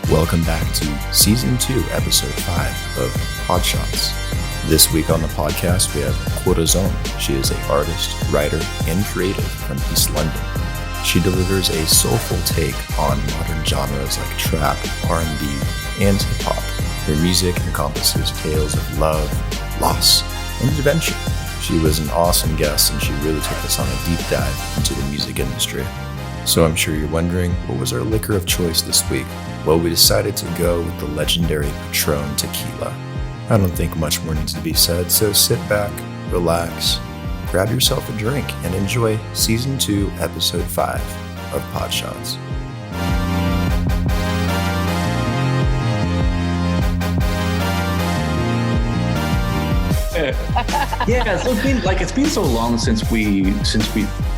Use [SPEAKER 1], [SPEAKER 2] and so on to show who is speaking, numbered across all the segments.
[SPEAKER 1] Welcome back to Season 2, Episode 5 of Podshots. This week on the podcast, we have Corazon. She is an artist, writer, and creative from East London. She delivers a soulful take on modern genres like trap, R&B, and hip-hop. Her music encompasses tales of love, loss, and adventure. She was an awesome guest, and she really took us on a deep dive into the music industry. So I'm sure you're wondering, what was our liquor of choice this week? Well, we decided to go with the legendary Patron Tequila. I don't think much more needs to be said, so sit back, relax, grab yourself a drink, and enjoy Season 2, Episode 5 of Podshots.
[SPEAKER 2] Yeah, so it's been so long since we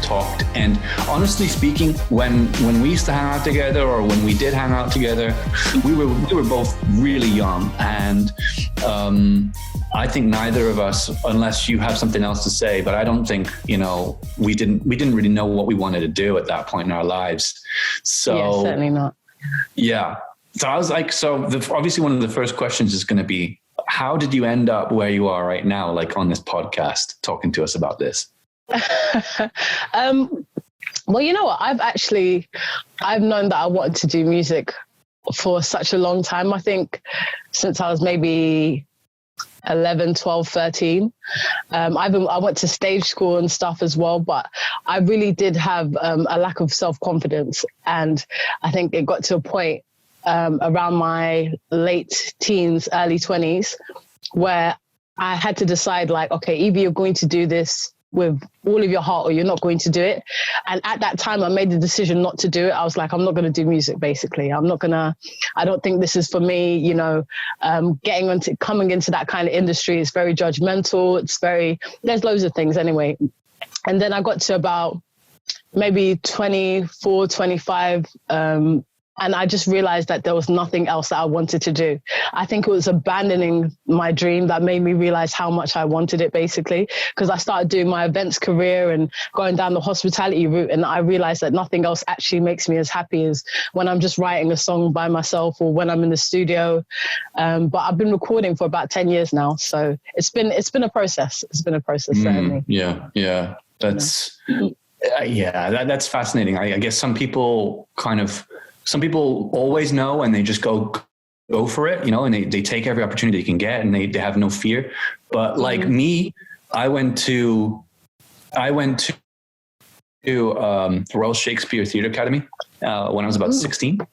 [SPEAKER 2] talked, and honestly speaking, when we used to hang out together, or when we did hang out together, we were both really young, and I think neither of us, unless you have something else to say, but I don't think, we didn't really know what we wanted to do at that point in our lives. So
[SPEAKER 3] yeah, certainly not.
[SPEAKER 2] Yeah. So I was like, obviously one of the first questions is going to be, how did you end up where you are right now, like on this podcast, talking to us about this?
[SPEAKER 3] Well, you know what? I've known that I wanted to do music for such a long time. I think since I was maybe 11, 12, 13. I went to stage school and stuff as well, but I really did have a lack of self-confidence. And I think it got to a point around my late teens, early 20s, where I had to decide, like, okay, either you're going to do this with all of your heart or you're not going to do it. And at that time, I made the decision not to do it. I was like, I'm not going to do music, basically. I don't think this is for me, coming into that kind of industry is very judgmental. There's loads of things anyway. And then I got to about maybe 24, 25, and I just realized that there was nothing else that I wanted to do. I think it was abandoning my dream that made me realize how much I wanted it, basically, because I started doing my events career and going down the hospitality route. And I realized that nothing else actually makes me as happy as when I'm just writing a song by myself or when I'm in the studio. But I've been recording for about 10 years now. So it's been a process. It's been a process, certainly.
[SPEAKER 2] Yeah. That's fascinating. I guess some people always know and they just go for it, and they take every opportunity they can get and they have no fear. But like me, I went to Royal Shakespeare Theatre Academy when I was about 16.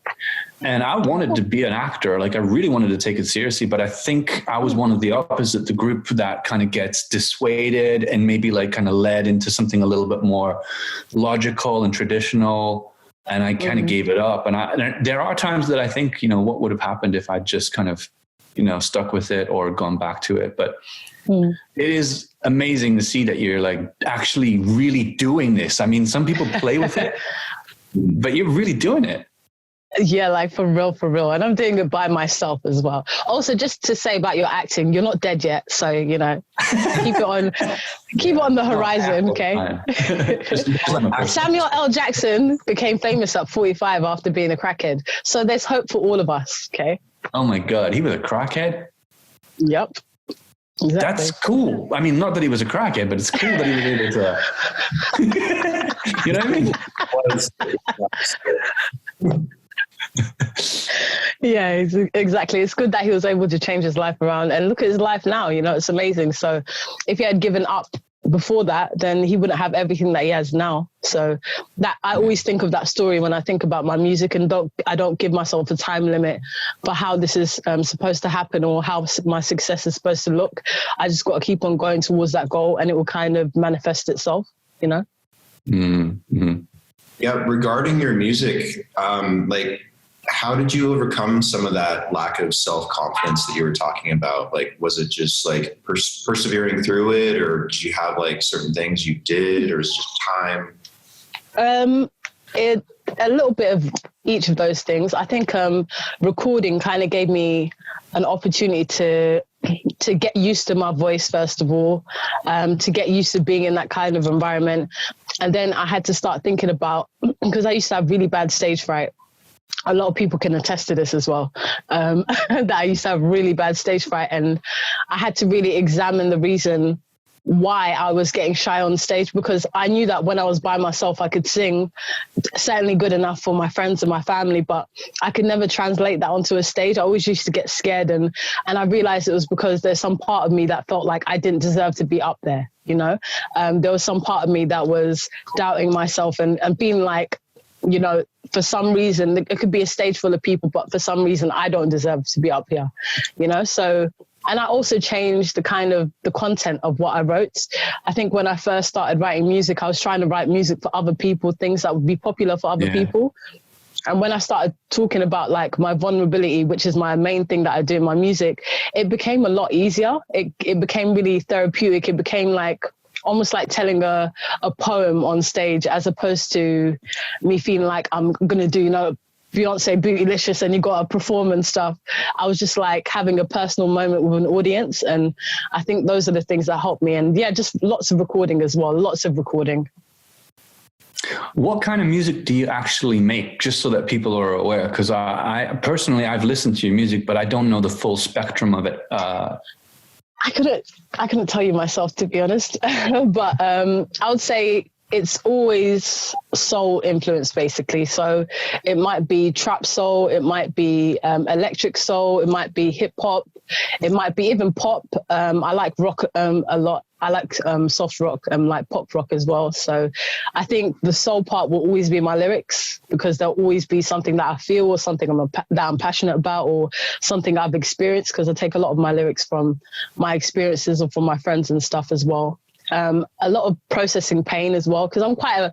[SPEAKER 2] And I wanted to be an actor. Like, I really wanted to take it seriously, but I think I was one of the opposite, the group that kind of gets dissuaded and maybe like kind of led into something a little bit more logical and traditional. And I kind of gave it up. And there are times that I think, what would have happened if I just kind of, stuck with it or gone back to it. But it is amazing to see that you're like actually really doing this. I mean, some people play with it, but you're really doing it.
[SPEAKER 3] Yeah, like for real. And I'm doing it by myself as well. Also, just to say about your acting, you're not dead yet. So, keep it on the horizon, okay? Samuel L. Jackson became famous at 45 after being a crackhead. So there's hope for all of us, okay?
[SPEAKER 2] Oh my God, he was a crackhead?
[SPEAKER 3] Yep. Exactly.
[SPEAKER 2] That's cool. I mean, not that he was a crackhead, but it's cool that he was able to, you know what I mean?
[SPEAKER 3] Yeah, exactly. It's good that he was able to change his life around and look at his life now, it's amazing. So if he had given up before that, then he wouldn't have everything that he has now. So that I always think of that story when I think about my music, and I don't give myself a time limit for how this is supposed to happen or how my success is supposed to look. I just got to keep on going towards that goal and it will kind of manifest itself,
[SPEAKER 1] Mm-hmm. Yeah. Regarding your music, how did you overcome some of that lack of self-confidence that you were talking about? Like, was it just like persevering through it, or did you have like certain things you did, or is it just time?
[SPEAKER 3] A little bit of each of those things. I think recording kind of gave me an opportunity to to get used to my voice, first of all, to get used to being in that kind of environment. And then I had to start thinking about, because I used to have really bad stage fright. A lot of people can attest to this as well, that I used to have really bad stage fright. And I had to really examine the reason why I was getting shy on stage, because I knew that when I was by myself, I could sing certainly good enough for my friends and my family, but I could never translate that onto a stage. I always used to get scared. And I realized it was because there's some part of me that felt like I didn't deserve to be up there. You know, there was some part of me that was doubting myself and being like, you know, for some reason, it could be a stage full of people, but for some reason, I don't deserve to be up here, you know? So, and I also changed the content of what I wrote. I think when I first started writing music, I was trying to write music for other people, things that would be popular for other people. And when I started talking about like my vulnerability, which is my main thing that I do in my music, it became a lot easier. It became really therapeutic. It became like almost like telling a poem on stage, as opposed to me feeling like I'm going to do, you know, Beyonce Bootylicious and you got to perform and stuff. I was just like having a personal moment with an audience. And I think those are the things that helped me. And yeah, just lots of recording as well. Lots of recording.
[SPEAKER 2] What kind of music do you actually make, just so that people are aware? Because I personally, I've listened to your music, but I don't know the full spectrum of it.
[SPEAKER 3] I couldn't tell you myself, to be honest. But I would say it's always soul influenced, basically. So it might be trap soul, it might be electric soul, it might be hip hop, it might be even pop. I like rock a lot. I like soft rock and like pop rock as well. So I think the soul part will always be my lyrics, because there'll always be something that I feel or something that I'm passionate about, or something I've experienced, because I take a lot of my lyrics from my experiences or from my friends and stuff as well. A lot of processing pain as well, because I'm quite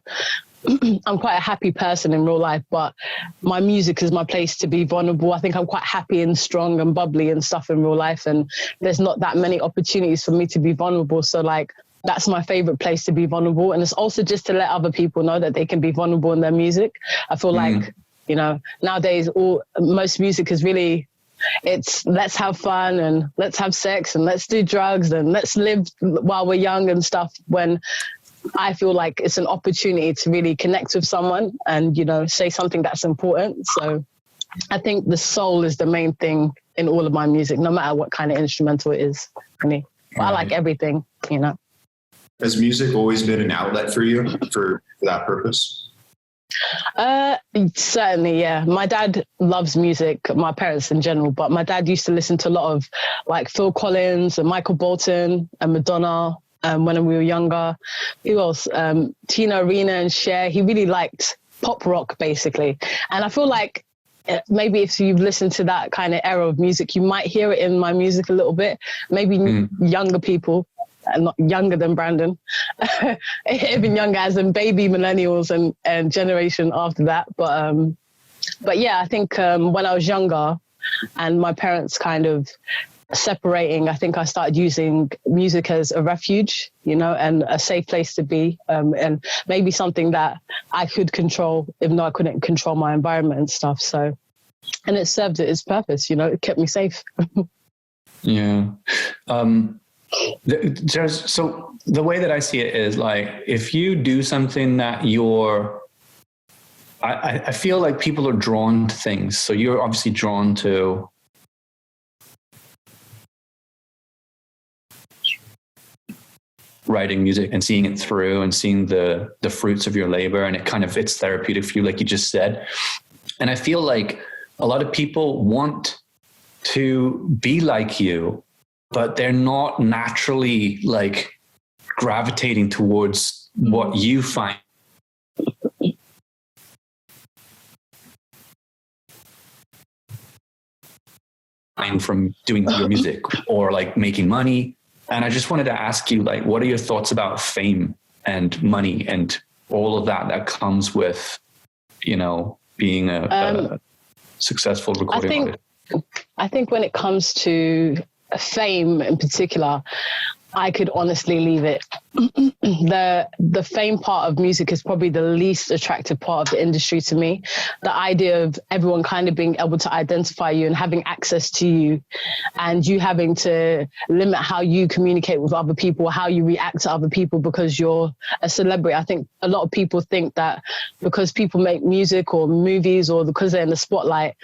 [SPEAKER 3] a happy person in real life, but my music is my place to be vulnerable. I think I'm quite happy and strong and bubbly and stuff in real life, and there's not that many opportunities for me to be vulnerable. So like, that's my favorite place to be vulnerable. And it's also just to let other people know that they can be vulnerable in their music. I feel like, you know, nowadays most music is really, it's let's have fun and let's have sex and let's do drugs and let's live while we're young and stuff, when I feel like it's an opportunity to really connect with someone and, you know, say something that's important. So I think the soul is the main thing in all of my music, no matter what kind of instrumental it is for me. I like everything, you know.
[SPEAKER 1] Has music always been an outlet for you for that purpose?
[SPEAKER 3] Certainly, yeah. My dad loves music, my parents in general, but my dad used to listen to a lot of like Phil Collins and Michael Bolton and Madonna when we were younger. Who else? Tina Arena and Cher. He really liked pop rock, basically. And I feel like maybe if you've listened to that kind of era of music, you might hear it in my music a little bit. Maybe younger people, not younger than Brandon, even younger as in baby millennials and generation after that. But yeah, I think when I was younger and my parents kind of separating, I think I started using music as a refuge, you know, and a safe place to be, and maybe something that I could control, even though I couldn't control my environment and stuff. So, and it served its purpose, you know, it kept me safe.
[SPEAKER 2] Yeah. So the way that I see it is like, if you do something that I feel like people are drawn to things. So you're obviously drawn to writing music and seeing it through and seeing the fruits of your labor, and it's therapeutic for you, like you just said. And I feel like a lot of people want to be like you, but they're not naturally like gravitating towards what you find from doing your music or like making money. And I just wanted to ask you, like, what are your thoughts about fame and money and all of that comes with, you know, being a successful recording artist?
[SPEAKER 3] I think when it comes to fame in particular, I could honestly leave it. The fame part of music is probably the least attractive part of the industry to me. The idea of everyone kind of being able to identify you and having access to you, and you having to limit how you communicate with other people, how you react to other people because you're a celebrity. I think a lot of people think that because people make music or movies or because they're in the spotlight,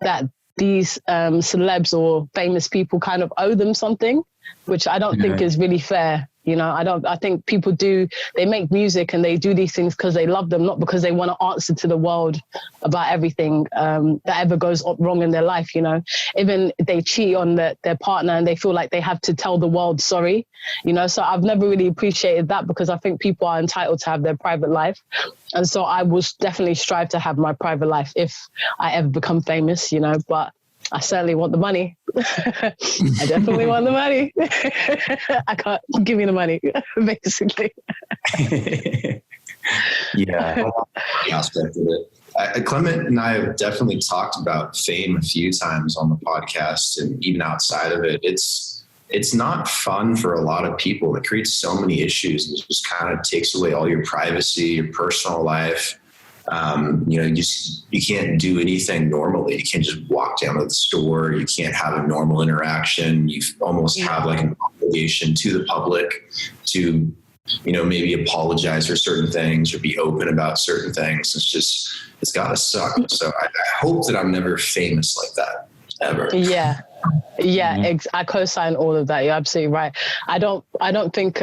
[SPEAKER 3] that these celebs or famous people kind of owe them something, which I don't think is really fair. You know, I think people they make music and they do these things because they love them, not because they want to answer to the world about everything that ever goes wrong in their life, you know. Even they cheat on their partner and they feel like they have to tell the world sorry, you know. So I've never really appreciated that, because I think people are entitled to have their private life. And so I will definitely strive to have my private life if I ever become famous, you know, but I certainly want the money. I definitely want the money. I can't give me the money, basically.
[SPEAKER 1] Yeah. The aspect of it. Clement and I have definitely talked about fame a few times on the podcast, and even outside of it. It's not fun for a lot of people. It creates so many issues. It just kind of takes away all your privacy, your personal life. You know, you can't do anything normally. You can't just walk down to the store. You can't have a normal interaction. You almost have like an obligation to the public to, you know, maybe apologize for certain things or be open about certain things. It's gotta suck. So I hope that I'm never famous like that, ever.
[SPEAKER 3] Yeah. I co-sign all of that. You're absolutely right. I don't think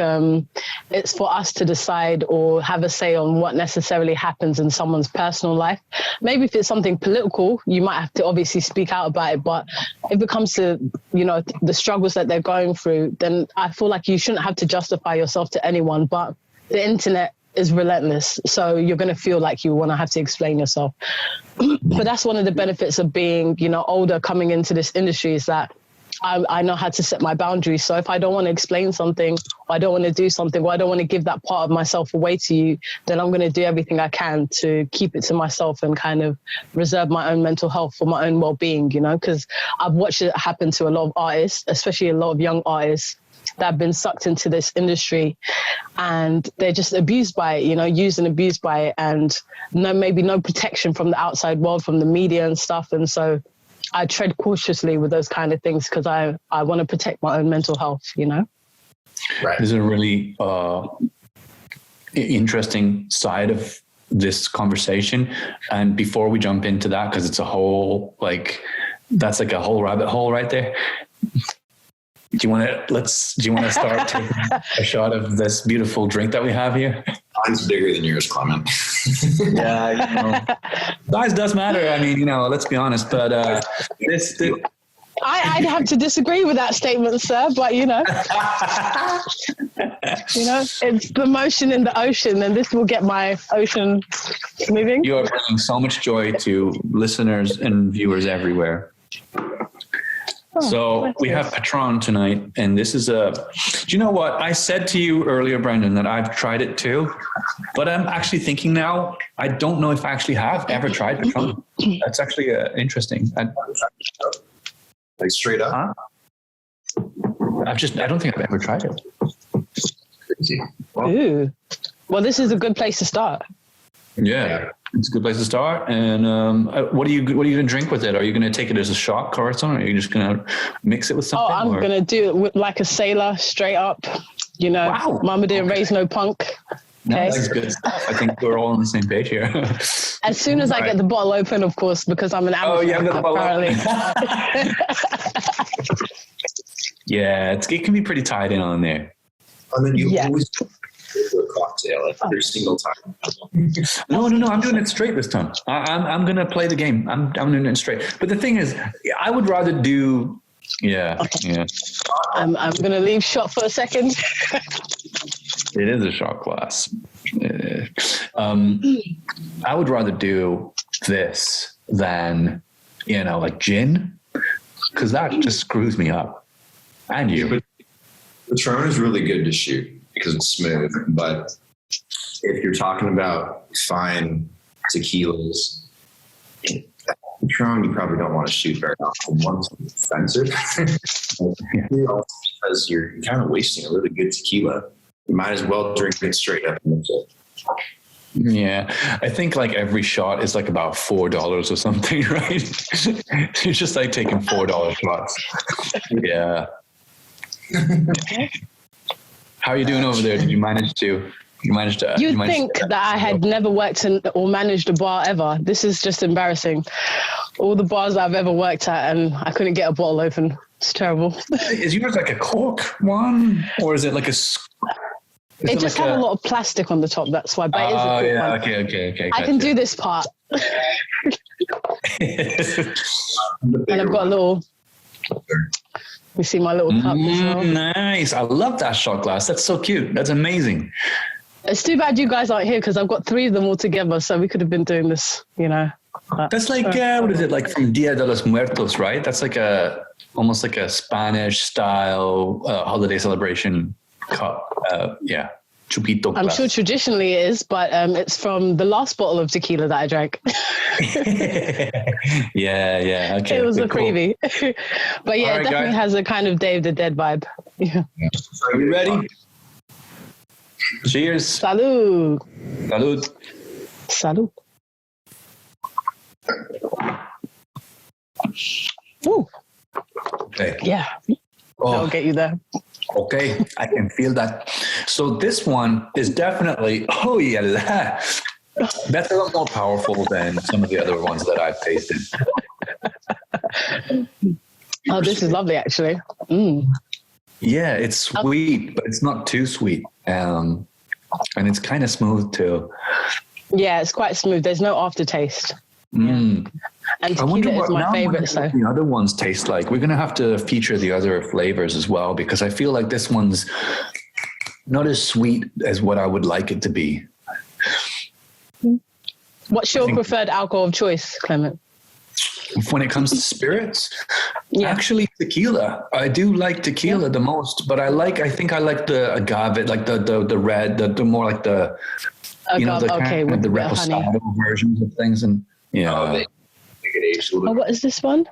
[SPEAKER 3] it's for us to decide or have a say on what necessarily happens in someone's personal life. Maybe if it's something political, you might have to obviously speak out about it. But if it comes to, you know, the struggles that they're going through, then I feel like you shouldn't have to justify yourself to anyone. But the internet is relentless, so you're going to feel like you want to have to explain yourself. But that's one of the benefits of being, you know, older, coming into this industry, is that I know how to set my boundaries. So if I don't want to explain something, or I don't want to do something, or I don't want to give that part of myself away to you, then I'm going to do everything I can to keep it to myself and kind of reserve my own mental health for my own well-being, you know, because I've watched it happen to a lot of artists, especially a lot of young artists, that have been sucked into this industry and they're just abused by it, you know, used and abused by it, and maybe no protection from the outside world, from the media and stuff. And so I tread cautiously with those kind of things because I want to protect my own mental health, you know?
[SPEAKER 2] Right. There's a really interesting side of this conversation. And before we jump into that, because it's a whole, that's like a whole rabbit hole right there. Do you want to start taking a shot of this beautiful drink that we have here?
[SPEAKER 1] Mine's bigger than yours, Clement.
[SPEAKER 2] Yeah, you know, size does matter. I mean, you know, let's be honest. But
[SPEAKER 3] I'd have to disagree with that statement, sir. But you know, it's the motion in the ocean, and this will get my ocean moving.
[SPEAKER 2] You are bringing so much joy to listeners and viewers everywhere. So we have Patron tonight, and this is do you know what? I said to you earlier, Brendan, that I've tried it too, but I'm actually thinking now, I don't know if I actually have ever tried Patron. That's actually interesting.
[SPEAKER 1] Like straight up?
[SPEAKER 2] Huh? I don't think I've ever tried it.
[SPEAKER 1] Crazy.
[SPEAKER 3] Ooh. Well, this is a good place to start.
[SPEAKER 2] Yeah. It's a good place to start. And what are you going to drink with it? Are you going to take it as a shot, Corazon, or are you just going to mix it with something?
[SPEAKER 3] Oh, I'm going to do it with, like a sailor, straight up. You know, wow. Mama didn't raise no punk.
[SPEAKER 2] No,
[SPEAKER 3] okay?
[SPEAKER 2] That's good stuff. I think we're all on the same page here.
[SPEAKER 3] As soon as I get the bottle open, of course, because I'm an amateur.
[SPEAKER 2] Oh, yeah, I've got the bottle
[SPEAKER 3] apparently.
[SPEAKER 2] Yeah, it can be pretty tied in on there.
[SPEAKER 1] And then you always do a cocktail every single time.
[SPEAKER 2] No, I'm doing it straight this time. I'm going to play the game. I'm doing it straight. But the thing is, I would rather do... Yeah.
[SPEAKER 3] I'm going to leave shot for a second.
[SPEAKER 2] It is a shot glass. I would rather do this than, like gin, because that just screws me up. And you.
[SPEAKER 1] Patron is really good to shoot because it's smooth, but if you're talking about fine tequilas, Patron, you probably don't want to shoot very often. One, it's expensive. Because you're kind of wasting a really good tequila. You might as well drink it straight up.
[SPEAKER 2] Yeah, I think like every shot is like about $4 or something, right? It's just like taking $4 shots. Yeah. How are you doing over there? Did you manage to?
[SPEAKER 3] You'd think that I had never worked in or managed a bar ever. This is just embarrassing. All the bars I've ever worked at, and I couldn't get a bottle open. It's terrible.
[SPEAKER 2] Is yours like a cork one, or is it like a?
[SPEAKER 3] It just had a lot of plastic on the top. That's why. But it is a cork one.
[SPEAKER 2] Okay.
[SPEAKER 3] I can do this part. And I've got a little. You see my little cup as well.
[SPEAKER 2] Nice. I love that shot glass. That's so cute. That's amazing.
[SPEAKER 3] It's too bad you guys aren't here because I've got 3 of them all together. So we could have been doing this, That's like, what is it? Like from Dia de los Muertos, right? That's like almost like a Spanish style holiday celebration cup. Chupito glass. I'm sure traditionally it is, but it's from the last bottle of tequila that I drank.
[SPEAKER 2] Yeah. Okay.
[SPEAKER 3] It was a freebie. But yeah,
[SPEAKER 2] right,
[SPEAKER 3] it definitely has a kind of Day of the Dead vibe. Yeah.
[SPEAKER 2] Are you ready? Cheers.
[SPEAKER 3] Salud. Woo.
[SPEAKER 2] Okay.
[SPEAKER 3] Yeah. That'll get you there.
[SPEAKER 2] Okay, I can feel that. So this one is definitely, that's a lot more powerful than some of the other ones that I've tasted.
[SPEAKER 3] Oh, this is lovely, actually.
[SPEAKER 2] Yeah, it's sweet, but it's not too sweet. And it's kind of smooth too.
[SPEAKER 3] Yeah, it's quite smooth. There's no aftertaste. And tequila is my favorite. So
[SPEAKER 2] the other ones taste like. We're going to have to feature the other flavors as well, because I feel like this one's not as sweet as what I would like it to be.
[SPEAKER 3] What's your preferred alcohol of choice, Clement?
[SPEAKER 2] When it comes to spirits, actually tequila. I do like tequila the most, but I think I like the agave, like the red, the more like the
[SPEAKER 3] with
[SPEAKER 2] the reposado versions of things, and
[SPEAKER 3] what is this one?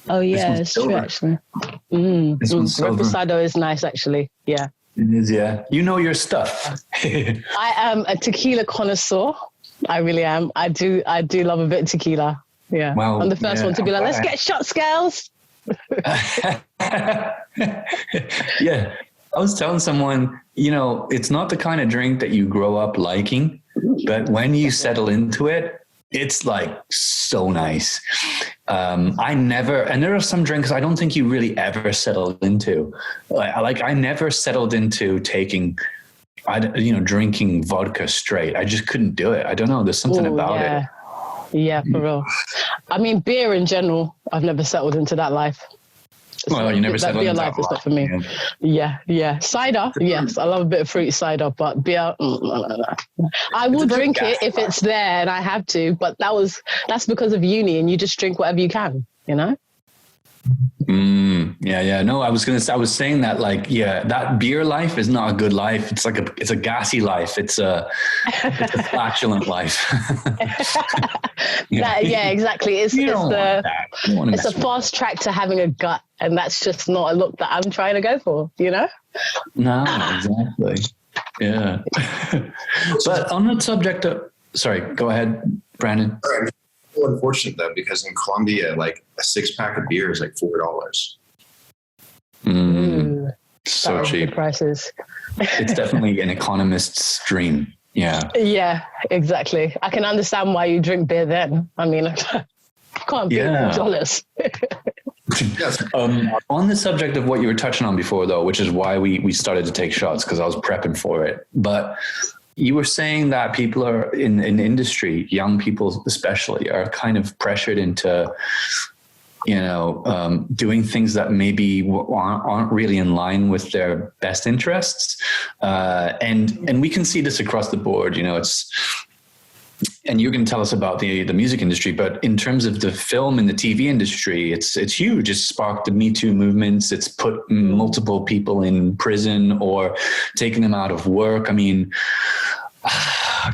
[SPEAKER 3] Oh yeah, it's true actually.
[SPEAKER 2] This one's silver.
[SPEAKER 3] Reposado is nice actually. Yeah,
[SPEAKER 2] it is. Yeah, you know your stuff.
[SPEAKER 3] I am a tequila connoisseur. I really am. I do love a bit of tequila. Yeah.
[SPEAKER 2] Wow.
[SPEAKER 3] I'm the first one to be like, let's get shot scales.
[SPEAKER 2] Yeah. I was telling someone, it's not the kind of drink that you grow up liking, but when you settle into it, it's like so nice. And there are some drinks I don't think you really ever settled into. I never settled into drinking vodka straight. I just couldn't do it. I don't know. There's something about it.
[SPEAKER 3] Yeah, for real. I mean, beer in general, I've never settled into that life.
[SPEAKER 2] You never settled into
[SPEAKER 3] that life. Is not for me. Yeah. Cider, yes, I love a bit of fruit cider, but beer, I will drink it if it's there and I have to. But that's because of uni, and you just drink whatever you can,
[SPEAKER 2] Yeah. No, I was saying that that beer life is not a good life. It's it's a gassy life. It's a flatulent life.
[SPEAKER 3] Exactly. It's a fast track to having a gut, and that's just not a look that I'm trying to go for,
[SPEAKER 2] No, exactly. Yeah. But on the subject of, sorry, go ahead, Brandon.
[SPEAKER 1] Unfortunate though, because in Colombia, like a 6-pack of beer is like $4.
[SPEAKER 2] So cheap.
[SPEAKER 3] Prices.
[SPEAKER 2] It's definitely an economist's dream. Yeah.
[SPEAKER 3] Yeah, exactly. I can understand why you drink beer then. I mean, I can't beat $4.
[SPEAKER 2] On the subject of what you were touching on before, though, which is why we started to take shots, because I was prepping for it. But you were saying that people are in industry, young people especially, are kind of pressured into, doing things that maybe aren't really in line with their best interests. And we can see this across the board, and you can tell us about the music industry, but in terms of the film and the TV industry, it's huge. It's sparked the Me Too movements. It's put multiple people in prison or taken them out of work. I mean,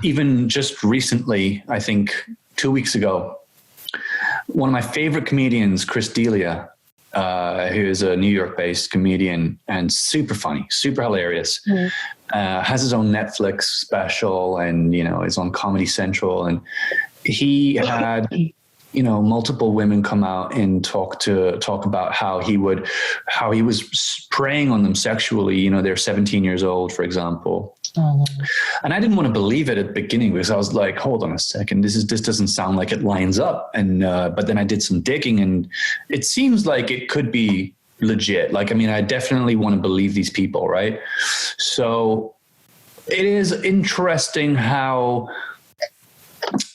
[SPEAKER 2] even just recently, I think 2 weeks ago, one of my favorite comedians, Chris D'Elia, who is a New York-based comedian and super funny, super hilarious, has his own Netflix special and, is on Comedy Central. And he had, multiple women come out and talk about how he was preying on them sexually. They're 17 years old, for example. And I didn't want to believe it at the beginning because I was like, hold on a second, this doesn't sound like it lines up. And, but then I did some digging and it seems like it could be legit. Like, I definitely want to believe these people. Right. So it is interesting how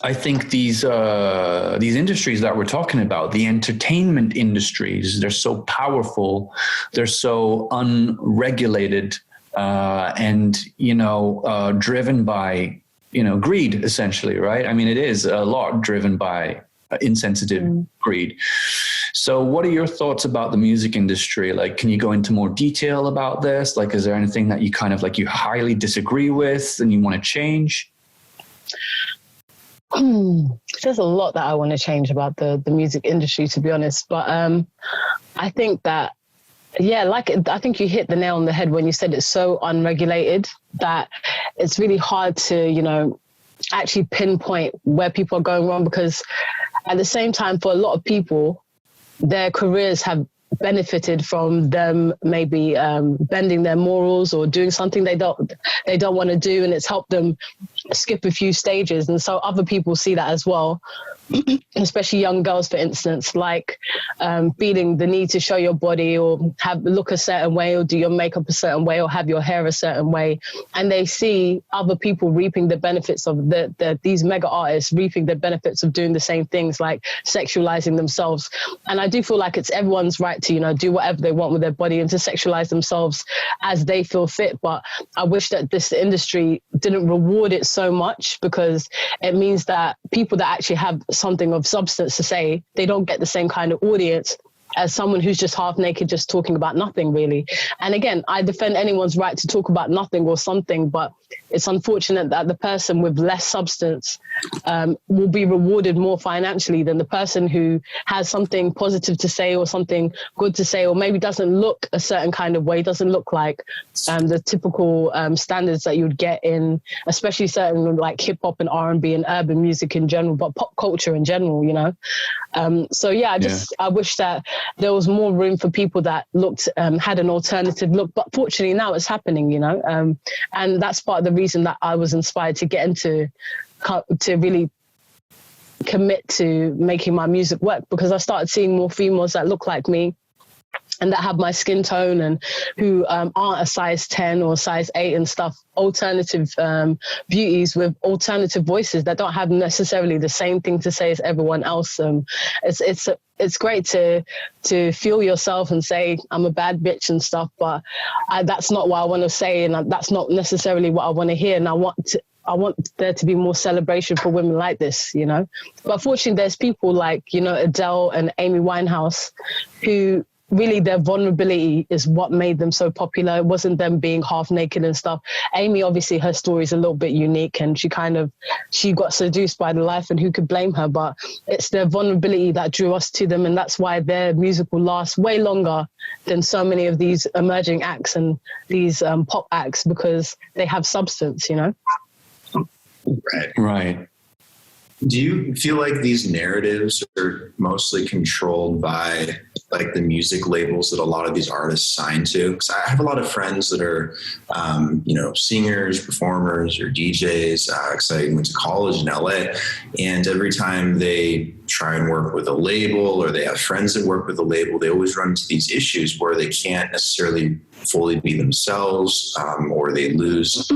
[SPEAKER 2] I think these industries that we're talking about, the entertainment industries, they're so powerful. They're so unregulated. And driven by, greed, essentially, right? It is a lot driven by insensitive greed. So what are your thoughts about the music industry? Like, can you go into more detail about this? Like, is there anything that you kind of you highly disagree with and you want to change?
[SPEAKER 3] There's a lot that I want to change about the music industry, to be honest. But I think that, I think you hit the nail on the head when you said it's so unregulated that it's really hard to, actually pinpoint where people are going wrong, because at the same time, for a lot of people, their careers have benefited from them maybe bending their morals or doing something they don't want to do, and it's helped them skip a few stages. And so other people see that as well, especially young girls, for instance, feeling the need to show your body or look a certain way or do your makeup a certain way or have your hair a certain way. And they see other people reaping the benefits of these mega artists reaping the benefits of doing the same things, like sexualizing themselves. And I do feel like it's everyone's right to, do whatever they want with their body and to sexualize themselves as they feel fit. But I wish that this industry didn't reward it so much, because it means that people that actually have something of substance to say, they don't get the same kind of audience as someone who's just half naked, just talking about nothing, really. And again, I defend anyone's right to talk about nothing or something, but it's unfortunate that the person with less substance will be rewarded more financially than the person who has something positive to say or something good to say, or maybe doesn't look a certain kind of way, doesn't look like the typical standards that you would get in, especially certain like hip hop and R&B and urban music in general, but pop culture in general, I wish that there was more room for people that looked, had an alternative look, but fortunately now it's happening, and that's part of the reason that I was inspired to get into, to really commit to making my music work, because I started seeing more females that look like me and that have my skin tone and who aren't a size 10 or size 8 and stuff, alternative beauties with alternative voices that don't have necessarily the same thing to say as everyone else. It's great to feel yourself and say, I'm a bad bitch and stuff, but that's not what I want to say, and that's not necessarily what I want to hear. And I want there to be more celebration for women like this, But fortunately, there's people like, Adele and Amy Winehouse, who really their vulnerability is what made them so popular. It wasn't them being half naked and stuff. Amy, obviously, her story is a little bit unique, and she got seduced by the life, and who could blame her? But it's their vulnerability that drew us to them, and that's why their music will last way longer than so many of these emerging acts and these pop acts, because they have substance,
[SPEAKER 2] Right.
[SPEAKER 1] Do you feel like these narratives are mostly controlled by like the music labels that a lot of these artists sign to? Because I have a lot of friends that are, singers, performers, or DJs. Because I went to college in LA, and every time they try and work with a label, or they have friends that work with a label, they always run into these issues where they can't necessarily fully be themselves, or they lose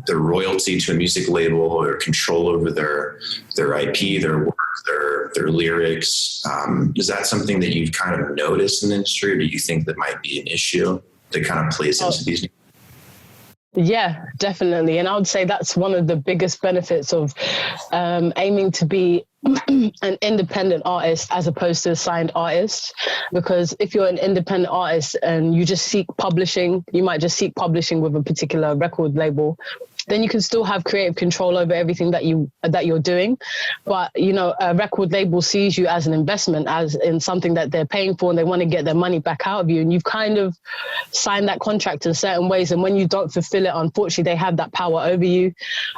[SPEAKER 1] their royalty to a music label, or control over their IP, their work, their lyrics. Is that something that you've kind of noticed in the industry, or do you think that might be an issue that kind of plays into these?
[SPEAKER 3] Yeah, definitely. And I would say that's one of the biggest benefits of aiming to be an independent artist as opposed to a signed artist. Because if you're an independent artist and you just seek publishing, you might just seek publishing with a particular record label. then you can still have creative control over everything that you're doing. But, you know, a record label sees you as an investment, as in something that they're paying for, and they want to get their money back out of you. And you've kind of signed that contract in certain ways. And when you don't fulfill it, unfortunately, they have that power over you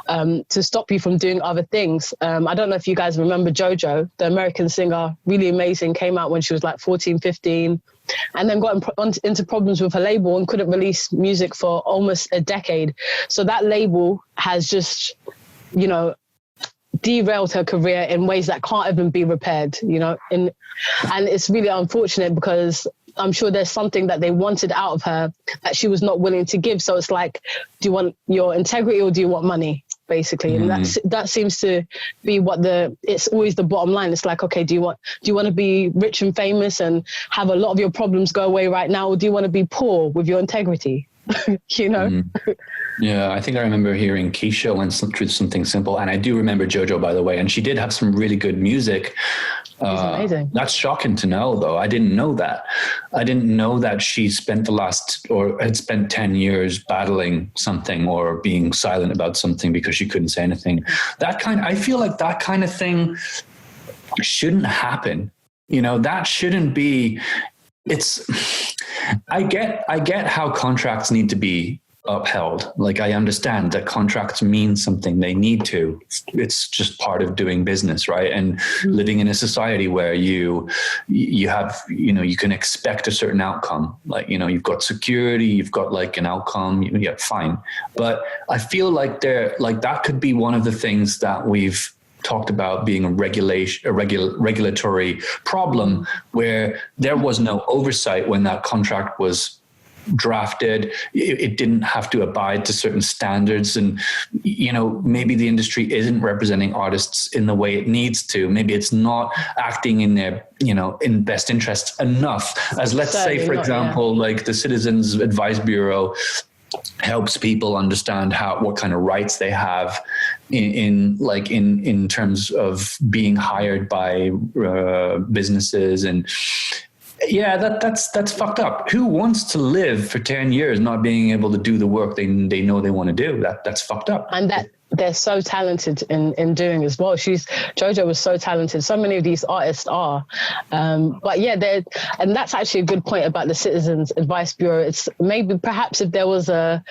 [SPEAKER 3] to stop you from doing other things. I don't know if you guys remember JoJo, the American singer, really amazing, came out when she was like 14, 15, and then got into problems with her label and couldn't release music for almost a decade. So that label has just, you know, derailed her career in ways that can't even be repaired, you know, and it's really unfortunate because I'm sure there's something that they wanted out of her that she was not willing to give. So it's like, do you want your integrity or do you want money, basically? And that seems to be it's always the bottom line. It's like, okay, do you want to be rich and famous and have a lot of your problems go away right now, or do you want to be poor with your integrity? You know?
[SPEAKER 2] Yeah, I think I remember hearing Keisha went through something simple, and I do remember JoJo, by the way, and she did have some really good music.
[SPEAKER 3] Amazing.
[SPEAKER 2] That's shocking to know, though. I didn't know that. I didn't know that she spent had spent 10 years battling something or being silent about something because she couldn't say anything. I feel like that kind of thing shouldn't happen. You know, that shouldn't be. I get how contracts need to be upheld. Like, I understand that contracts mean something. They need to. It's just part of doing business, right? And living in a society where you have, you know, you can expect a certain outcome. Like, you know, you've got security, you've got like an outcome. Yeah, fine. But I feel like that could be one of the things that we've talked about being a regulatory problem, where there was no oversight when that contract was drafted. It didn't have to abide to certain standards, and, you know, maybe the industry isn't representing artists in the way it needs to. Maybe it's not acting in their, you know, in best interests enough. As, let's say, for example, like the Citizens Advice Bureau helps people understand what kind of rights they have in terms of being hired by businesses. And yeah, that's fucked up. Who wants to live for 10 years not being able to do the work they know they want to do? That's fucked up.
[SPEAKER 3] And that they're so talented in doing as well. JoJo was so talented. So many of these artists are. But yeah, and that's actually a good point about the Citizens Advice Bureau. It's perhaps if there was an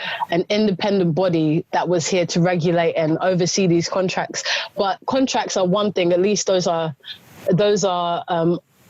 [SPEAKER 3] independent body that was here to regulate and oversee these contracts. But contracts are one thing, at least those are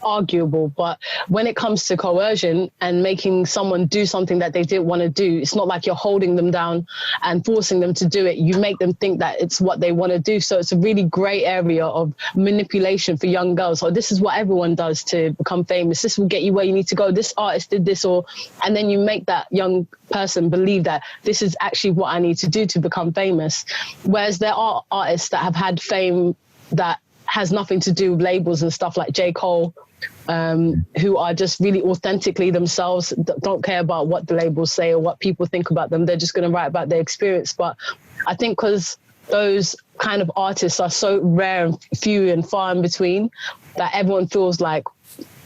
[SPEAKER 3] arguable. But when it comes to coercion and making someone do something that they didn't want to do, it's not like you're holding them down and forcing them to do it. You make them think that it's what they want to do. So it's a really gray area of manipulation for young girls. Or this is what everyone does to become famous. This will get you where you need to go. This artist did this, and then you make that young person believe that this is actually what I need to do to become famous. Whereas there are artists that have had fame that has nothing to do with labels and stuff, like J. Cole, who are just really authentically themselves, don't care about what the labels say or what people think about them. They're just going to write about their experience. But I think because those kind of artists are so rare and few and far in between, that everyone feels like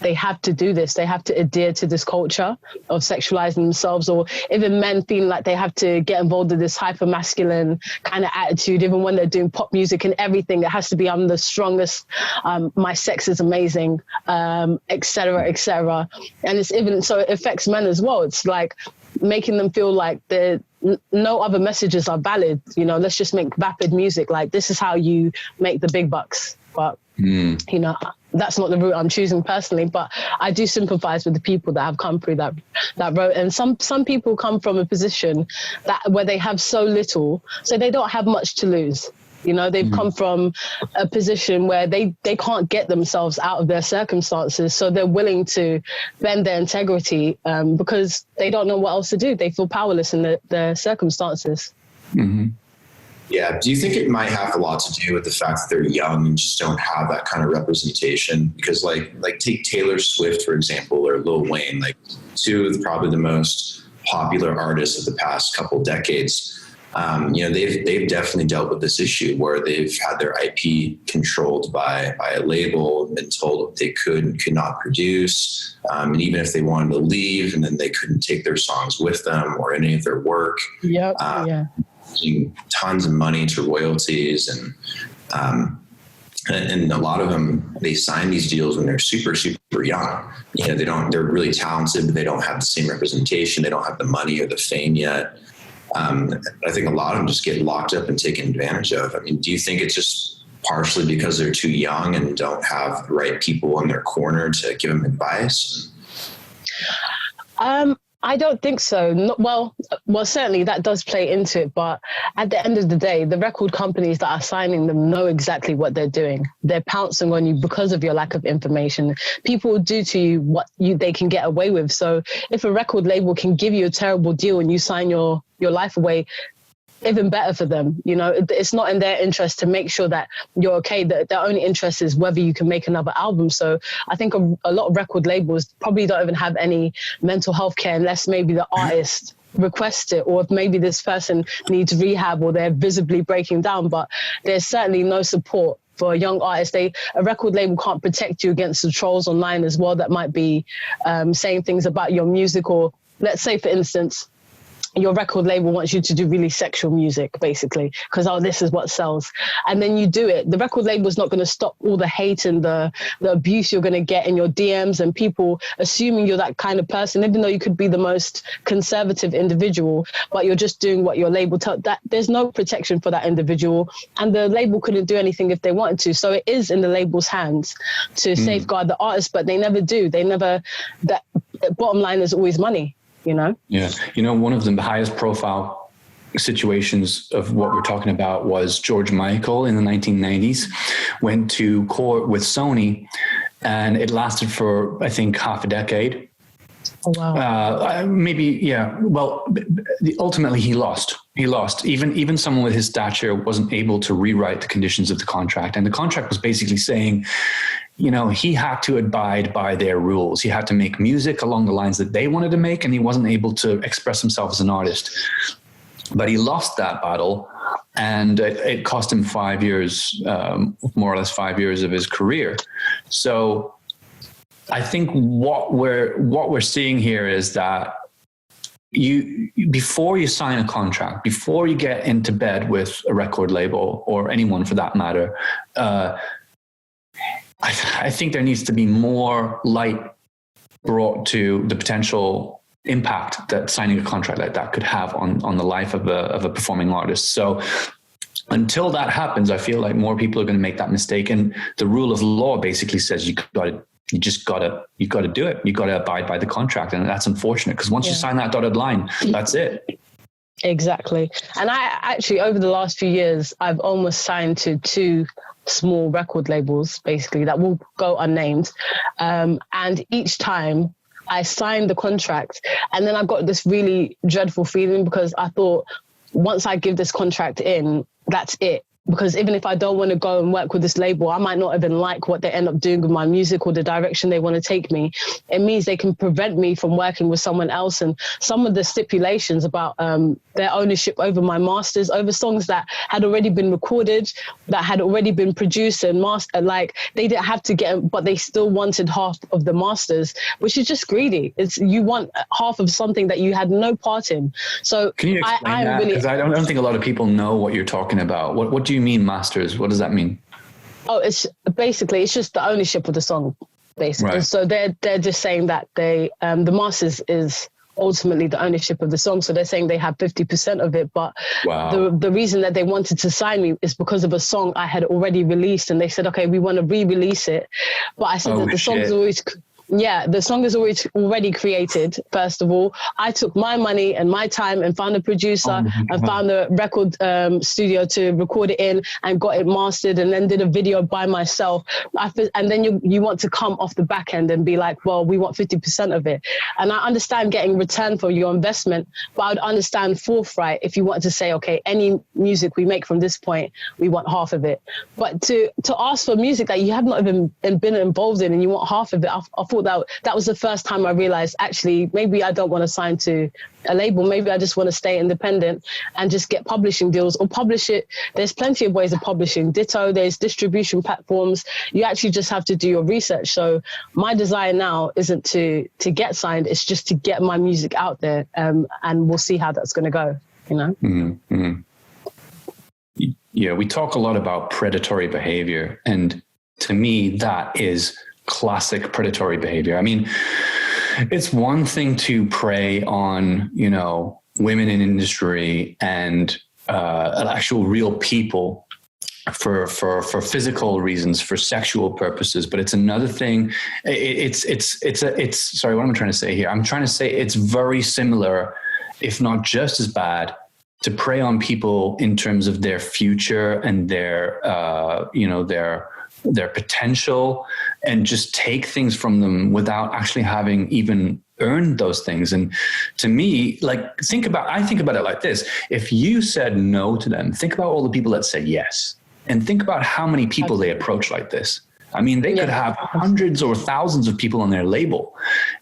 [SPEAKER 3] they have to do this. They have to adhere to this culture of sexualizing themselves, or even men feeling like they have to get involved in this hyper masculine kind of attitude, even when they're doing pop music and everything. It has to be, I'm the strongest, my sex is amazing, et cetera, et cetera. And it's even, so it affects men as well. It's like making them feel like no other messages are valid. You know, let's just make vapid music. Like, this is how you make the big bucks. But, you know, that's not the route I'm choosing personally, but I do sympathize with the people that have come through that road. And some people come from a position where they have so little, so they don't have much to lose. You know, they've come from a position where they can't get themselves out of their circumstances. So they're willing to bend their integrity because they don't know what else to do. They feel powerless in their circumstances.
[SPEAKER 2] Mm-hmm.
[SPEAKER 4] Yeah. Do you think it might have a lot to do with the fact that they're young and just don't have that kind of representation? Because like take Taylor Swift, for example, or Lil Wayne, like two of probably the most popular artists of the past couple decades. You know, they've definitely dealt with this issue where they've had their IP controlled by a label and been told what they could and could not produce. And even if they wanted to leave, and then they couldn't take their songs with them or any of their work.
[SPEAKER 3] Yep. Yeah.
[SPEAKER 4] losing tons of money to royalties, and a lot of them, they sign these deals when they're super, super young. They're really talented, but they don't have the same representation. They don't have the money or the fame yet. I think a lot of them just get locked up and taken advantage of. I mean, do you think it's just partially because they're too young and don't have the right people in their corner to give them advice?
[SPEAKER 3] I don't think so. Well, certainly that does play into it. But at the end of the day, the record companies that are signing them know exactly what they're doing. They're pouncing on you because of your lack of information. People will do to you what they can get away with. So if a record label can give you a terrible deal and you sign your life away, even better for them. It's not in their interest to make sure that you're okay. Their only interest is whether you can make another album. So I think a lot of record labels probably don't even have any mental health care unless maybe the artist requests it, or if maybe this person needs rehab or they're visibly breaking down. But there's certainly no support for a young artist. A record label can't protect you against the trolls online as well that might be saying things about your music. Or let's say, for instance, your record label wants you to do really sexual music, basically, because, this is what sells. And then you do it. The record label is not going to stop all the hate and the abuse you're going to get in your DMs and people assuming you're that kind of person, even though you could be the most conservative individual, but you're just doing what your label tells. That there's no protection for that individual, and the label couldn't do anything if they wanted to. So it is in the label's hands to safeguard the artist, but they never do. That bottom line is always money.
[SPEAKER 2] Yeah. One of the highest profile situations of what we're talking about was George Michael in the 1990s went to court with Sony, and it lasted for, I think, half a decade.
[SPEAKER 3] Oh, wow.
[SPEAKER 2] Maybe, yeah. Well, ultimately he lost. Even someone with his stature wasn't able to rewrite the conditions of the contract. And the contract was basically saying, he had to abide by their rules. He had to make music along the lines that they wanted to make, and he wasn't able to express himself as an artist. But he lost that battle, and it cost him 5 years, more or less 5 years of his career. So I think what we're seeing here is that before you sign a contract, before you get into bed with a record label or anyone for that matter, I think there needs to be more light brought to the potential impact that signing a contract like that could have on the life of a performing artist. So until that happens, I feel like more people are going to make that mistake. And the rule of law basically says you got to do it. You got to abide by the contract. And that's unfortunate because once you sign that dotted line, that's it.
[SPEAKER 3] Exactly. And I actually, over the last few years, I've almost signed to 2 small record labels, basically, that will go unnamed. And each time I signed the contract, and then I got this really dreadful feeling because I thought, once I give this contract in, that's it. Because even if I don't want to go and work with this label, I might not even like what they end up doing with my music or the direction they want to take me. It means they can prevent me from working with someone else. And some of the stipulations about their ownership over my masters, over songs that had already been recorded, that had already been produced and mastered, like they didn't have to get, but they still wanted half of the masters, which is just greedy. You want half of something that you had no part in. So
[SPEAKER 2] can you explain that? Because I don't think a lot of people know what you're talking about. What do you mean masters? What does that mean?
[SPEAKER 3] Oh, it's just the ownership of the song, basically. Right. So they're just saying that the masters is ultimately the ownership of the song. So they're saying they have 50% of it. But the reason that they wanted to sign me is because of a song I had already released, and they said, okay, we want to re-release it. But I said that the song is always... Yeah, the song is already created, first of all. I took my money and my time and found a producer and found a record studio to record it in and got it mastered and then did a video by myself. And then you want to come off the back end and be like, well, we want 50% of it. And I understand getting return for your investment, but I would understand forthright if you want to say, okay, any music we make from this point, we want half of it. But to ask for music that you have not even been involved in and you want half of it, I thought that was the first time I realized, actually, maybe I don't want to sign to a label. Maybe I just want to stay independent and just get publishing deals or publish it. There's plenty of ways of publishing. Ditto, there's distribution platforms. You actually just have to do your research. So my desire now isn't to get signed. It's just to get my music out there, and we'll see how that's going to go, you know?
[SPEAKER 2] Mm-hmm. we talk a lot about predatory behavior. And to me, that is classic predatory behavior. I mean, it's one thing to prey on, women in industry and actual real people for physical reasons, for sexual purposes, but it's another thing. Sorry, what am I trying to say here? I'm trying to say it's very similar, if not just as bad, to prey on people in terms of their future and their potential, and just take things from them without actually having even earned those things. And to me, I think about it like this. If you said no to them, think about all the people that said yes, and think about how many people they approach like this. I mean, they could have hundreds or thousands of people on their label,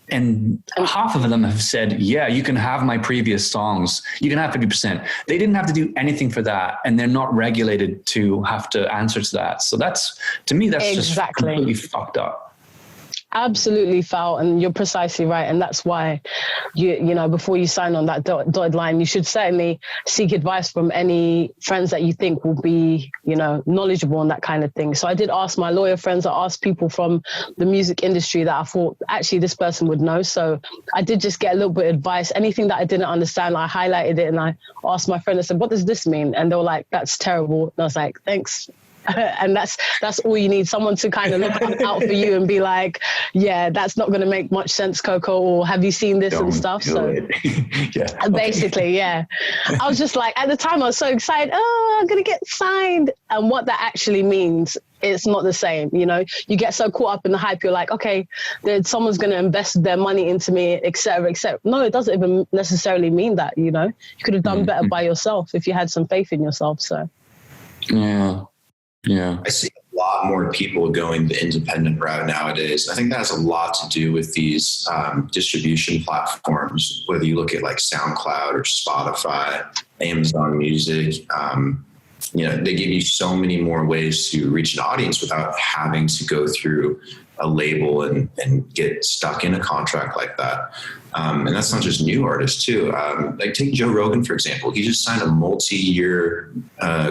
[SPEAKER 2] and half of them have said, yeah, you can have my previous songs. You can have 50%. They didn't have to do anything for that, and they're not regulated to have to answer to that. So to me, that's just completely fucked up.
[SPEAKER 3] Absolutely foul, and you're precisely right. And that's why before you sign on that dotted line, you should certainly seek advice from any friends that you think will be, knowledgeable on that kind of thing. So I did ask my lawyer friends, I asked people from the music industry that I thought actually this person would know. So I did just get a little bit of advice. Anything that I didn't understand, I highlighted it and I asked my friend, I said, what does this mean? And they were like, that's terrible. And I was like, thanks. And that's all you need, someone to kind of look out for you and be like, yeah, that's not going to make much sense, Coco, or have you seen this and stuff? So basically, yeah. I was just like, at the time I was so excited, I'm going to get signed. And what that actually means, it's not the same. You get so caught up in the hype. You're like, okay, someone's going to invest their money into me, et cetera, et cetera. No, it doesn't even necessarily mean that, you could have done better by yourself if you had some faith in yourself. So,
[SPEAKER 2] yeah.
[SPEAKER 4] I see a lot more people going the independent route nowadays. I think that has a lot to do with these distribution platforms, whether you look at like SoundCloud or Spotify, Amazon Music. They give you so many more ways to reach an audience without having to go through a label and get stuck in a contract like that. And that's not just new artists too. Take Joe Rogan, for example. He just signed a multi-year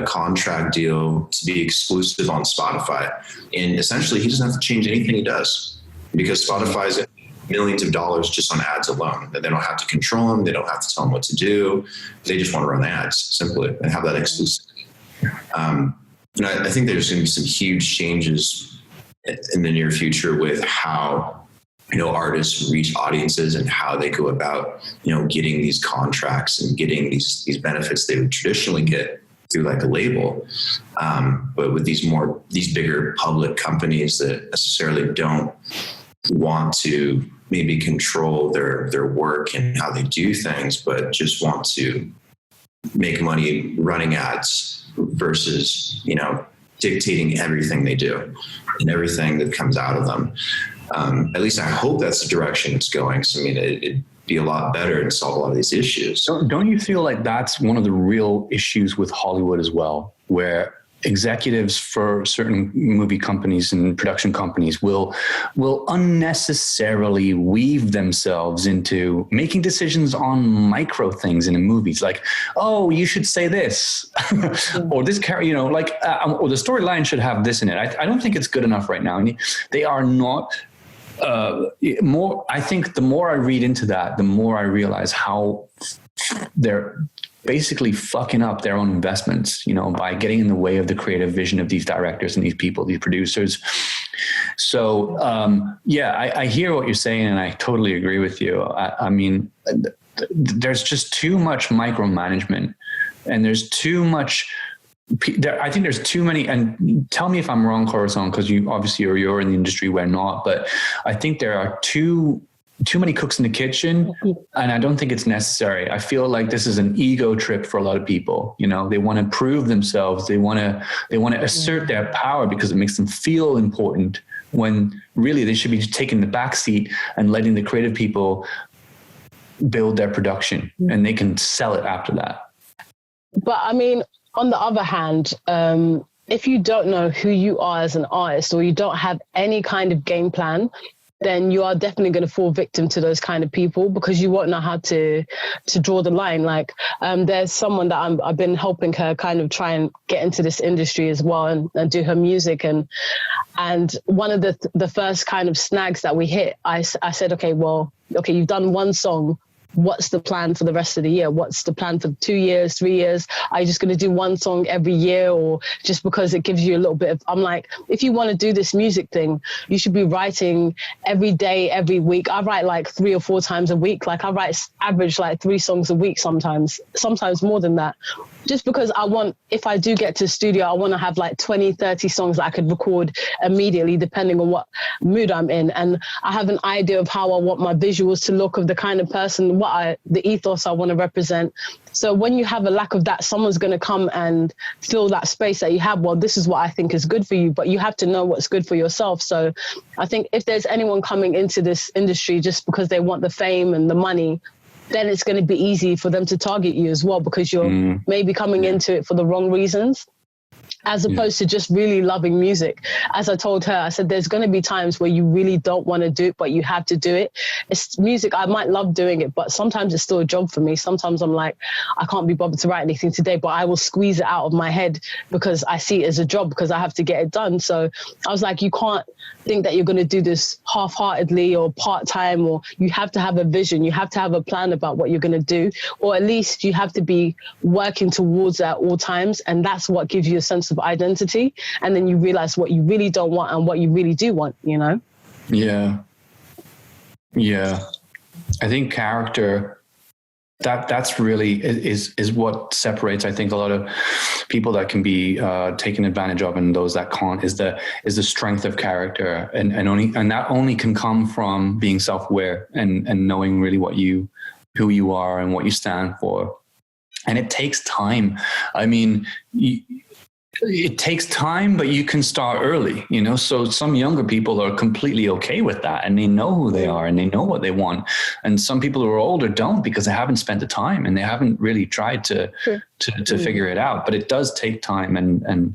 [SPEAKER 4] contract deal to be exclusive on Spotify. And essentially he doesn't have to change anything he does, because Spotify's millions of dollars just on ads alone. They don't have to control them. They don't have to tell them what to do. They just want to run ads simply and have that exclusivity. I think there's going to be some huge changes in the near future with how artists reach audiences and how they go about getting these contracts and getting these benefits they would traditionally get through like a label, but with these bigger public companies that necessarily don't want to maybe control their work and how they do things, but just want to make money running ads versus dictating everything they do and everything that comes out of them. At least I hope that's the direction it's going. So, it'd be a lot better and solve a lot of these issues.
[SPEAKER 2] Don't you feel like that's one of the real issues with Hollywood as well, where executives for certain movie companies and production companies will unnecessarily weave themselves into making decisions on micro things in movies, like, oh, you should say this, or this character, or the storyline should have this in it. I don't think it's good enough right now. And they are not. I think the more I read into that, the more I realize how they're basically fucking up their own investments, by getting in the way of the creative vision of these directors and these people, these producers. So, I hear what you're saying, and I totally agree with you. I mean, there's just too much micromanagement, and there's too much. I think there's too many, and tell me if I'm wrong, Corazon, because you're in the industry, we're not, but I think there are too many cooks in the kitchen, and I don't think it's necessary. I feel like this is an ego trip for a lot of people. They want to prove themselves. They want to assert their power because it makes them feel important, when really they should be taking the back seat and letting the creative people build their production, and they can sell it after that.
[SPEAKER 3] But I mean, on the other hand, if you don't know who you are as an artist, or you don't have any kind of game plan, then you are definitely going to fall victim to those kind of people, because you won't know how to draw the line. Like there's someone that I've been helping her kind of try and get into this industry as well, and do her music. And one of the first kind of snags that we hit, I said, okay, you've done one song. What's the plan for the rest of the year? What's the plan for 2 years, 3 years? Are you just going to do one song every year, or just because it gives you a little bit of, I'm like, if you want to do this music thing, you should be writing every day, every week. I write like 3 or 4 times a week. Like I write average like 3 songs a week sometimes more than that. Just because I want, if I do get to the studio, I want to have like 20, 30 songs that I could record immediately, depending on what mood I'm in. And I have an idea of how I want my visuals to look, of the kind of person, the ethos I want to represent. So when you have a lack of that, someone's going to come and fill that space that you have. Well, this is what I think is good for you, but you have to know what's good for yourself. So I think if there's anyone coming into this industry just because they want the fame and the money, then it's going to be easy for them to target you as well, because you're maybe coming into it for the wrong reasons, as opposed to just really loving music. As I told her, I said, there's going to be times where you really don't want to do it, but you have to do it. It's music. I might love doing it, but sometimes it's still a job for me. Sometimes I'm like, I can't be bothered to write anything today, but I will squeeze it out of my head because I see it as a job, because I have to get it done. So I was like, you can't think that you're going to do this half-heartedly or part-time, or you have to have a vision. You have to have a plan about what you're going to do, or at least you have to be working towards that at all times. And that's what gives you a sense of identity. And then you realize what you really don't want and what you really do want, you know?
[SPEAKER 2] Yeah. I think character, that's really is what separates, I think, a lot of people that can be taken advantage of and those that can't, is the strength of character, and that only can come from being self-aware and knowing really who you are and what you stand for. And it takes time. I mean, it takes time, but you can start early, you know? So some younger people are completely okay with that, and they know who they are and they know what they want. And some people who are older don't, because they haven't spent the time and they haven't really tried to figure it out. But it does take time. And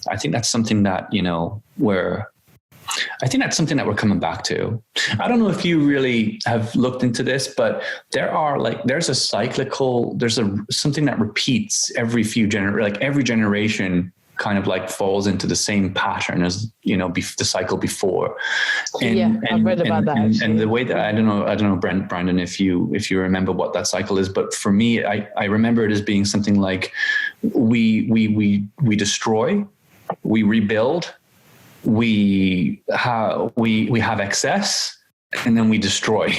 [SPEAKER 2] I think that's something that, you know, we're coming back to. I don't know if you really have looked into this, but there's something that repeats every every generation kind of like falls into the same pattern as, you know, the cycle before.
[SPEAKER 3] I've read about that.
[SPEAKER 2] And the way that, I don't know, Brandon, if you remember what that cycle is, but for me, I remember it as being something like we destroy, we rebuild, we have excess, and then we destroy,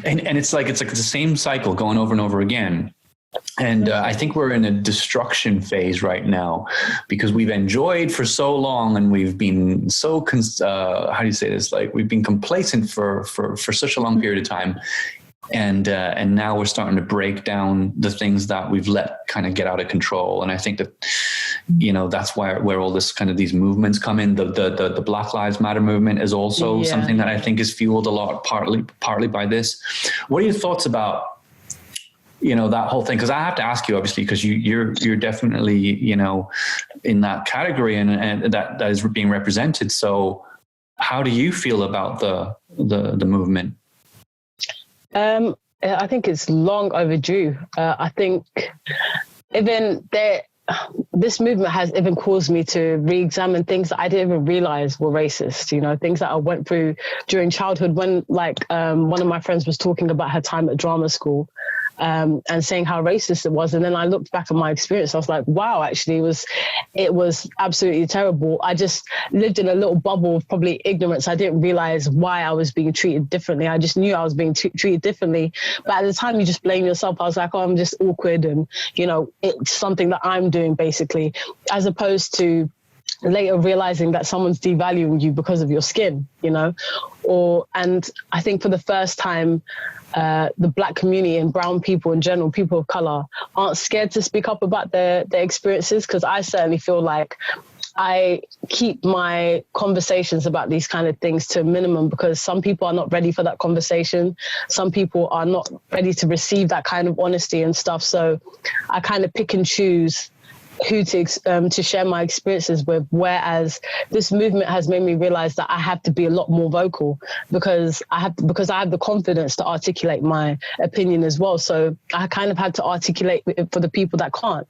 [SPEAKER 2] and it's like the same cycle going over and over again. And I think we're in a destruction phase right now, because we've enjoyed for so long, and we've been so how do you say this? Like, we've been complacent for such a long period of time. And now we're starting to break down the things that we've let kind of get out of control. And I think that, you know, that's where all this kind of these movements come in. The Black Lives Matter movement is also something that I think is fueled a lot, partly by this. What are your thoughts about, you know, that whole thing? Because I have to ask you, obviously, because you're definitely, you know, in that category and that is being represented. So how do you feel about the movement?
[SPEAKER 3] I think it's long overdue. I think even this movement has even caused me to re-examine things that I didn't even realize were racist, you know, things that I went through during childhood, when one of my friends was talking about her time at drama school, and saying how racist it was. And then I looked back at my experience. I was like, wow, actually it was absolutely terrible. I just lived in a little bubble of probably ignorance. I didn't realize why I was being treated differently. I just knew I was being treated differently. But at the time, you just blame yourself. I was like, oh, I'm just awkward. And, you know, it's something that I'm doing, basically, as opposed to later realizing that someone's devaluing you because of your skin, you know, and I think for the first time, the Black community and brown people in general, people of color, aren't scared to speak up about their experiences. Because I certainly feel like I keep my conversations about these kind of things to a minimum, because some people are not ready for that conversation. Some people are not ready to receive that kind of honesty and stuff. So I kind of pick and choose who to share my experiences with, whereas this movement has made me realize that I have to be a lot more vocal because I have the confidence to articulate my opinion as well. So I kind of had to articulate it for the people that can't.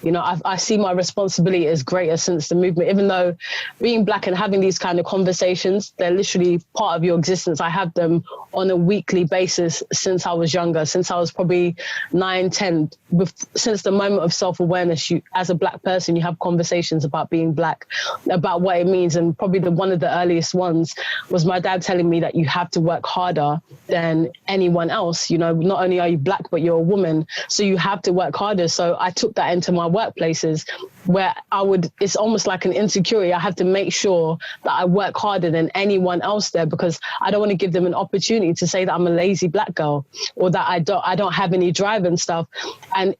[SPEAKER 3] You know, I see my responsibility as greater since the movement, even though being Black and having these kind of conversations, they're literally part of your existence. I have them on a weekly basis since I was younger, since I was probably 9, 10. Since the moment of self-awareness, you, as a Black person, you have conversations about being Black, about what it means. And probably one of the earliest ones was my dad telling me that you have to work harder than anyone else. You know, not only are you Black, but you're a woman, so you have to work harder. So I took that into my workplaces where it's almost like an insecurity. I have to make sure that I work harder than anyone else there because I don't want to give them an opportunity to say that I'm a lazy Black girl or that I don't have any drive and stuff. And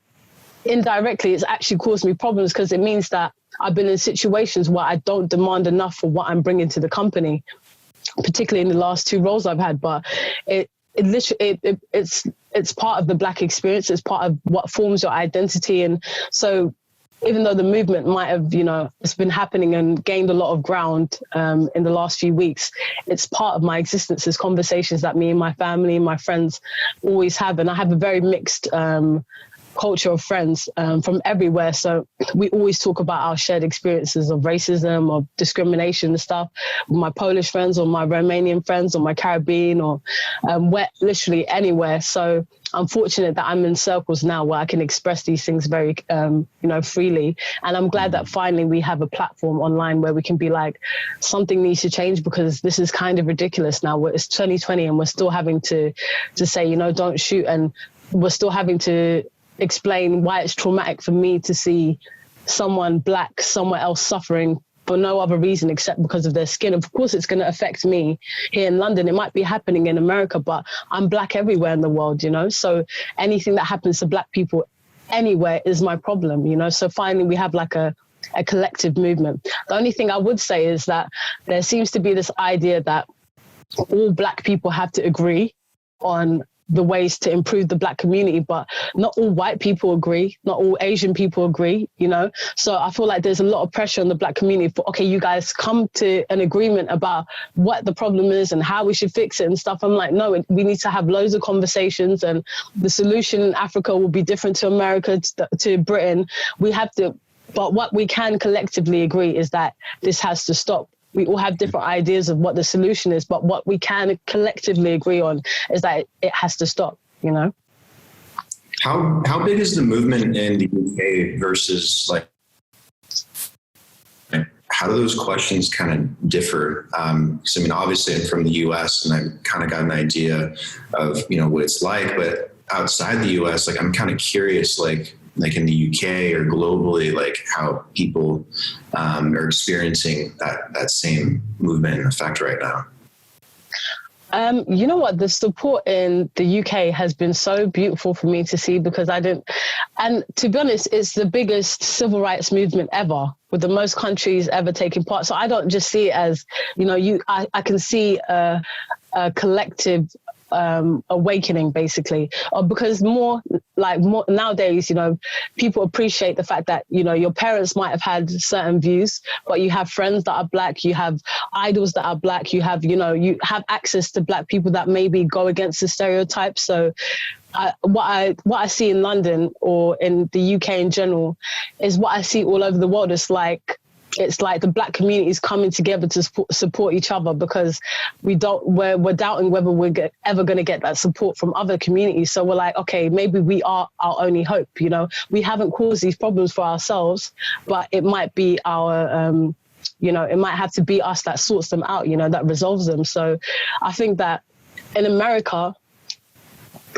[SPEAKER 3] indirectly, it's actually caused me problems because it means that I've been in situations where I don't demand enough for what I'm bringing to the company, particularly in the last 2 roles I've had. But it's part of the Black experience. It's part of what forms your identity. And so even though the movement might have, you know, it's been happening and gained a lot of ground in the last few weeks, it's part of my existence. It's conversations that me and my family and my friends always have. And I have a very mixed culture of friends from everywhere. So we always talk about our shared experiences of racism or discrimination and stuff with my Polish friends or my Romanian friends or my Caribbean or literally anywhere. So I'm fortunate that I'm in circles now where I can express these things very, freely. And I'm glad that finally we have a platform online where we can be like, something needs to change because this is kind of ridiculous now. It's 2020 and we're still having to say, you know, don't shoot. And we're still having to explain why it's traumatic for me to see someone Black somewhere else suffering for no other reason except because of their skin. Of course, it's going to affect me here in London. It might be happening in America, but I'm Black everywhere in the world, you know? So anything that happens to Black people anywhere is my problem, you know? So finally, we have like a collective movement. The only thing I would say is that there seems to be this idea that all Black people have to agree on the ways to improve the Black community, but not all white people agree, not all Asian people agree, you know? So I feel like there's a lot of pressure on the Black community for, okay, you guys come to an agreement about what the problem is and how we should fix it and stuff. I'm like, no, we need to have loads of conversations and the solution in Africa will be different to America, to Britain. We have to, but what we can collectively agree is that this has to stop. We all have different ideas of what the solution is, but what we can collectively agree on is that it has to stop, you know?
[SPEAKER 4] How big is the movement in the UK versus like, how do those questions kind of differ? Because I mean, obviously I'm from the US and I've kind of got an idea of, you know, what it's like, but outside the US, like I'm kind of curious, like in the UK or globally, like how people are experiencing that same movement and effect right now.
[SPEAKER 3] You know what? The support in the UK has been so beautiful for me to see because and to be honest, it's the biggest civil rights movement ever with the most countries ever taking part. So I don't just see it as, you know, I can see a collective awakening basically, because more nowadays, you know, people appreciate the fact that, you know, your parents might have had certain views, but you have friends that are Black, you have idols that are Black, you have access to Black people that maybe go against the stereotypes. So what I see in London or in the UK in general is what I see all over the world. It's like the Black community is coming together to support each other because we're doubting whether we're ever going to get that support from other communities. So we're like, okay, maybe we are our only hope. You know, we haven't caused these problems for ourselves, but it might be our, it might have to be us that sorts them out, you know, that resolves them. So I think that in America,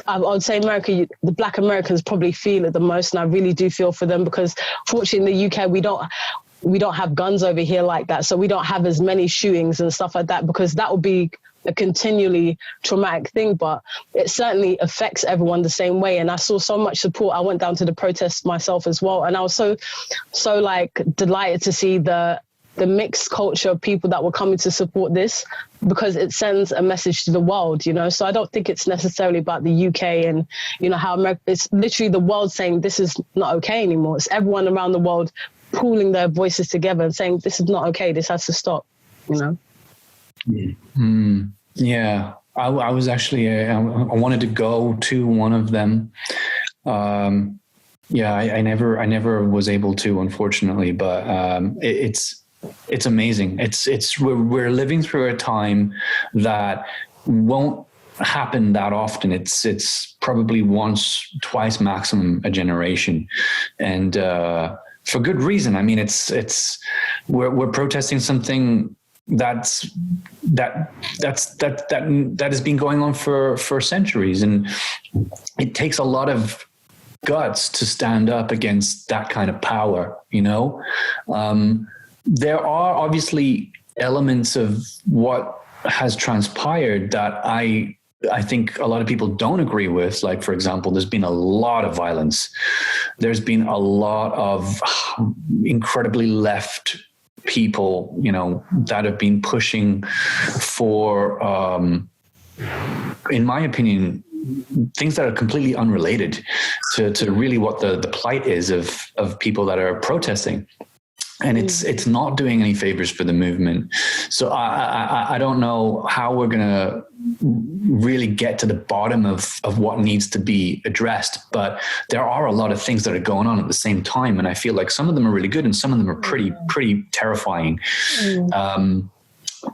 [SPEAKER 3] I would say America, the Black Americans probably feel it the most. And I really do feel for them because fortunately in the UK, we don't have guns over here like that. So we don't have as many shootings and stuff like that because that would be a continually traumatic thing, but it certainly affects everyone the same way. And I saw so much support. I went down to the protests myself as well. And I was so like delighted to see the the mixed culture of people that were coming to support this, because it sends a message to the world, you know. So I don't think it's necessarily about the UK and, you know, how America, it's literally the world saying this is not okay anymore. It's everyone around the world pooling their voices together and saying this is not okay, this has to stop, you know.
[SPEAKER 2] Yeah, I was actually I wanted to go to one of them. I never was able to, unfortunately, but it's amazing. We're living through a time that won't happen that often. It's probably once, twice maximum a generation, and for good reason. I mean, we're protesting something that has been going on for centuries, and it takes a lot of guts to stand up against that kind of power, you know. There are obviously elements of what has transpired that I think a lot of people don't agree with. Like, for example, there's been a lot of violence. There's been a lot of incredibly left people, you know, that have been pushing for, in my opinion, things that are completely unrelated to really what the plight is of people that are protesting. And it's not doing any favors for the movement. So I don't know how we're going to really get to the bottom of what needs to be addressed. But there are a lot of things that are going on at the same time. And I feel like some of them are really good and some of them are pretty terrifying.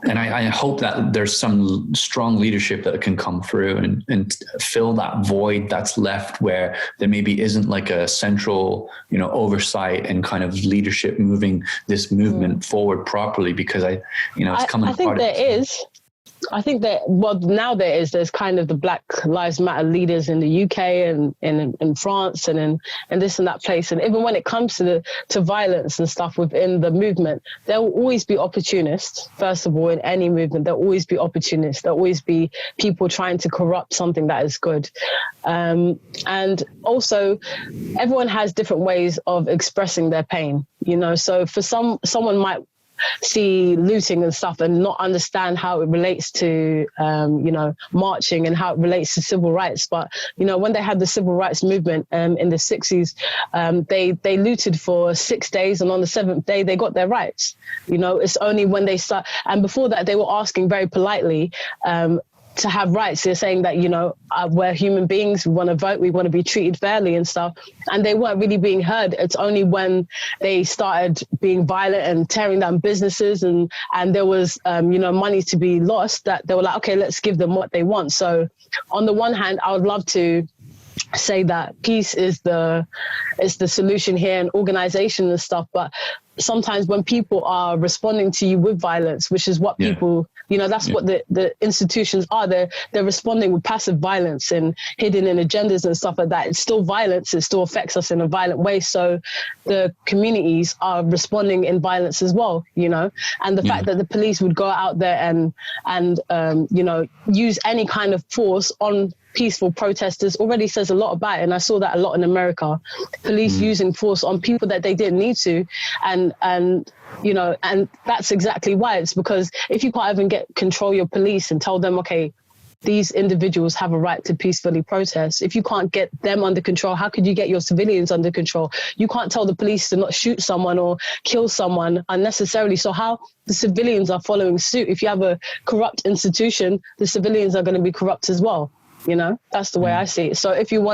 [SPEAKER 2] And I hope that there's some strong leadership that can come through and fill that void that's left, where there maybe isn't like a central, you know, oversight and kind of leadership moving this movement forward properly, because it's coming apart.
[SPEAKER 3] I think there is. I think that, well, now there's kind of the Black Lives Matter leaders in the UK and in France and in this and that place. And even when it comes to violence and stuff within the movement, there will always be opportunists. First of all, in any movement, there'll always be opportunists. There'll always be people trying to corrupt something that is good. And also, everyone has different ways of expressing their pain, you know. So for someone might see looting and stuff and not understand how it relates to, marching and how it relates to civil rights. But, you know, when they had the civil rights movement in the 60s, they looted for 6 days, and on the 7th day, they got their rights. You know, it's only when they start, and before that, they were asking very politely, to have rights. They're saying that, you know, we're human beings, we want to vote, we want to be treated fairly and stuff. And they weren't really being heard. It's only when they started being violent and tearing down businesses and there was, money to be lost, that they were like, okay, let's give them what they want. So on the one hand, I would love to say that peace is the solution here, and organization and stuff. But sometimes when people are responding to you with violence, which is what people, you know, that's what the institutions are. They're responding with passive violence and hidden in agendas and stuff like that. It's still violence. It still affects us in a violent way. So the communities are responding in violence as well, you know. And the fact that the police would go out there and use any kind of force on peaceful protesters already says a lot about it. And I saw that a lot in America, police using force on people that they didn't need to. And that's exactly why. It's because if you can't even control your police and tell them, okay, these individuals have a right to peacefully protest. If you can't get them under control, how could you get your civilians under control? You can't tell the police to not shoot someone or kill someone unnecessarily. So how the civilians are following suit? If you have a corrupt institution, the civilians are going to be corrupt as well. You know, that's the way I see it. So if you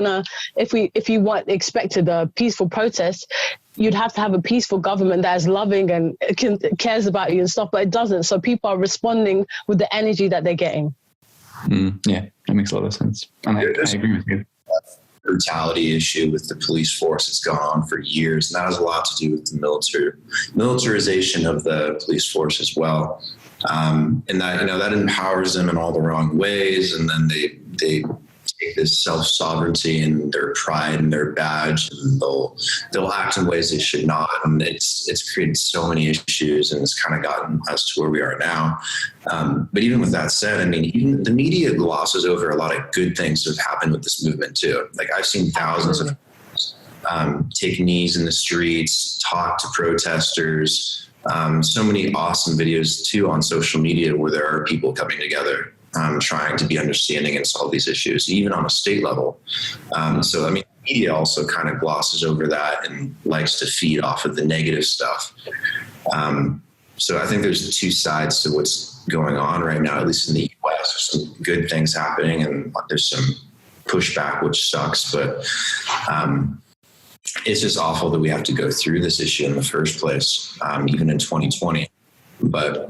[SPEAKER 3] expected a peaceful protest, you'd have to have a peaceful government that is loving and cares about you and stuff, but it doesn't. So people are responding with the energy that they're getting.
[SPEAKER 2] Yeah, that makes a lot of sense. And I agree with you.
[SPEAKER 4] Brutality issue with the police force that's gone on for years, and that has a lot to do with the militarization of the police force as well. And that, you know, that empowers them in all the wrong ways, and then they take this self-sovereignty and their pride and their badge, and they'll act in ways they should not, and it's created so many issues, and it's kind of gotten us to where we are now. But even with that said, I mean, even the media glosses over a lot of good things that have happened with this movement too. Like, I've seen thousands of take knees in the streets, talk to protesters, So many awesome videos too on social media where there are people coming together, trying to be understanding and solve these issues, even on a state level. So, I mean, media also kind of glosses over that and likes to feed off of the negative stuff. So I think there's two sides to what's going on right now, at least in the US. There's some good things happening and there's some pushback, which sucks, but it's just awful that we have to go through this issue in the first place, even in 2020. But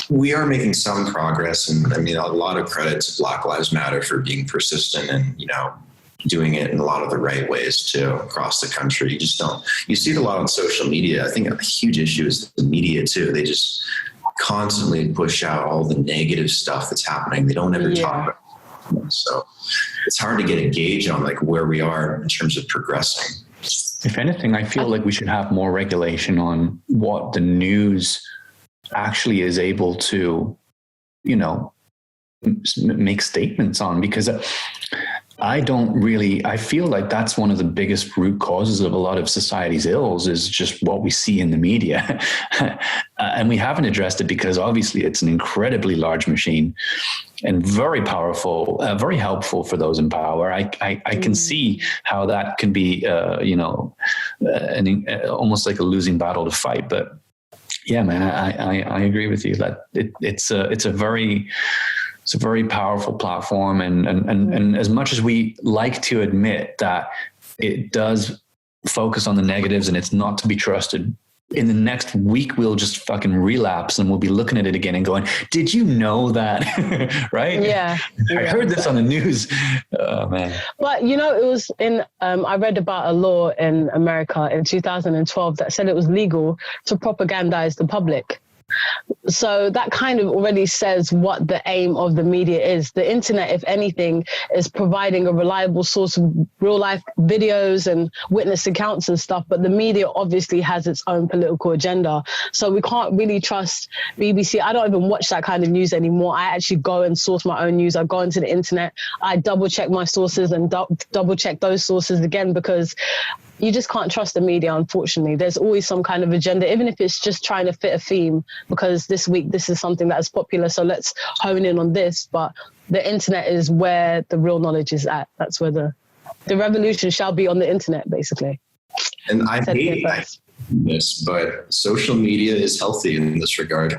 [SPEAKER 4] we are making some progress. And I mean, a lot of credit to Black Lives Matter for being persistent and, you know, doing it in a lot of the right ways too across the country. You see it a lot on social media. I think a huge issue is the media too. They just constantly push out all the negative stuff that's happening. They don't ever talk about it. So it's hard to get a gauge on like where we are in terms of progressing.
[SPEAKER 2] If anything, I feel like we should have more regulation on what the news actually is able to, you know, make statements on, because I feel like that's one of the biggest root causes of a lot of society's ills is just what we see in the media. And we haven't addressed it because obviously it's an incredibly large machine and very powerful, very helpful for those in power. I can see how that can be, almost like a losing battle to fight. But yeah, man, I agree with you that it's a very powerful platform. And as much as we like to admit that it does focus on the negatives and it's not to be trusted, in the next week, we'll just fucking relapse and we'll be looking at it again and going, did you know that? Right?
[SPEAKER 3] Yeah.
[SPEAKER 2] I heard this on the news. Oh, man.
[SPEAKER 3] But, you know, it was I read about a law in America in 2012 that said it was legal to propagandize the public. So that kind of already says what the aim of the media is. The internet, if anything, is providing a reliable source of real life videos and witness accounts and stuff. But the media obviously has its own political agenda. So we can't really trust BBC. I don't even watch that kind of news anymore. I actually go and source my own news. I go into the internet. I double check my sources and double check those sources again, because you just can't trust the media, unfortunately. There's always some kind of agenda, even if it's just trying to fit a theme, because this week this is something that is popular, so let's hone in on this. But the internet is where the real knowledge is at. That's where the revolution shall be, on the internet, basically.
[SPEAKER 4] And I hate this, but social media is healthy in this regard.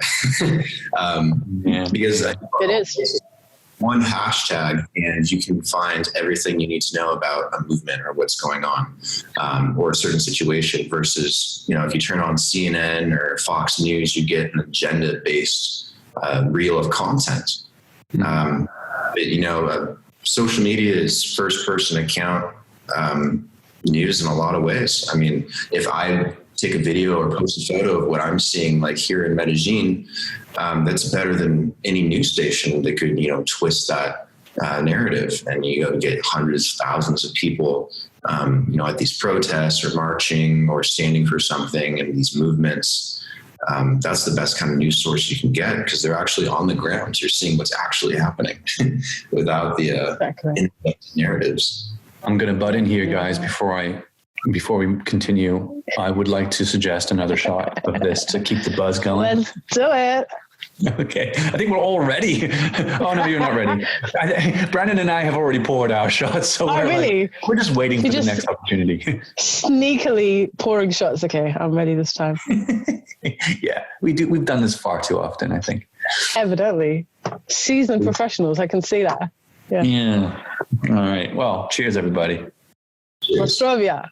[SPEAKER 4] Because
[SPEAKER 3] it is.
[SPEAKER 4] One hashtag and you can find everything you need to know about a movement or what's going on, or a certain situation, versus, you know, if you turn on CNN or Fox News, you get an agenda-based reel of content. Social media is first-person account news in a lot of ways. I mean, if I take a video or post a photo of what I'm seeing, like here in Medellin, that's better than any news station that could, you know, twist that narrative. And you get hundreds, thousands of people, at these protests or marching or standing for something and these movements. That's the best kind of news source you can get, because they're actually on the ground. You're seeing what's actually happening without the narratives. I'm
[SPEAKER 2] going to butt in here, guys, before we continue. I would like to suggest another shot of this to keep the buzz going.
[SPEAKER 3] Let's do it.
[SPEAKER 2] Okay. I think we're all ready. Oh, no, you're not ready. Brandon and I have already poured our shots. So we're just waiting for the next opportunity.
[SPEAKER 3] Sneakily pouring shots. Okay, I'm ready this time.
[SPEAKER 2] Yeah, we do. We've done this far too often, I think.
[SPEAKER 3] Evidently. Seasoned professionals. I can see that.
[SPEAKER 2] Yeah. All right. Well, cheers, everybody.
[SPEAKER 3] Nostrovia.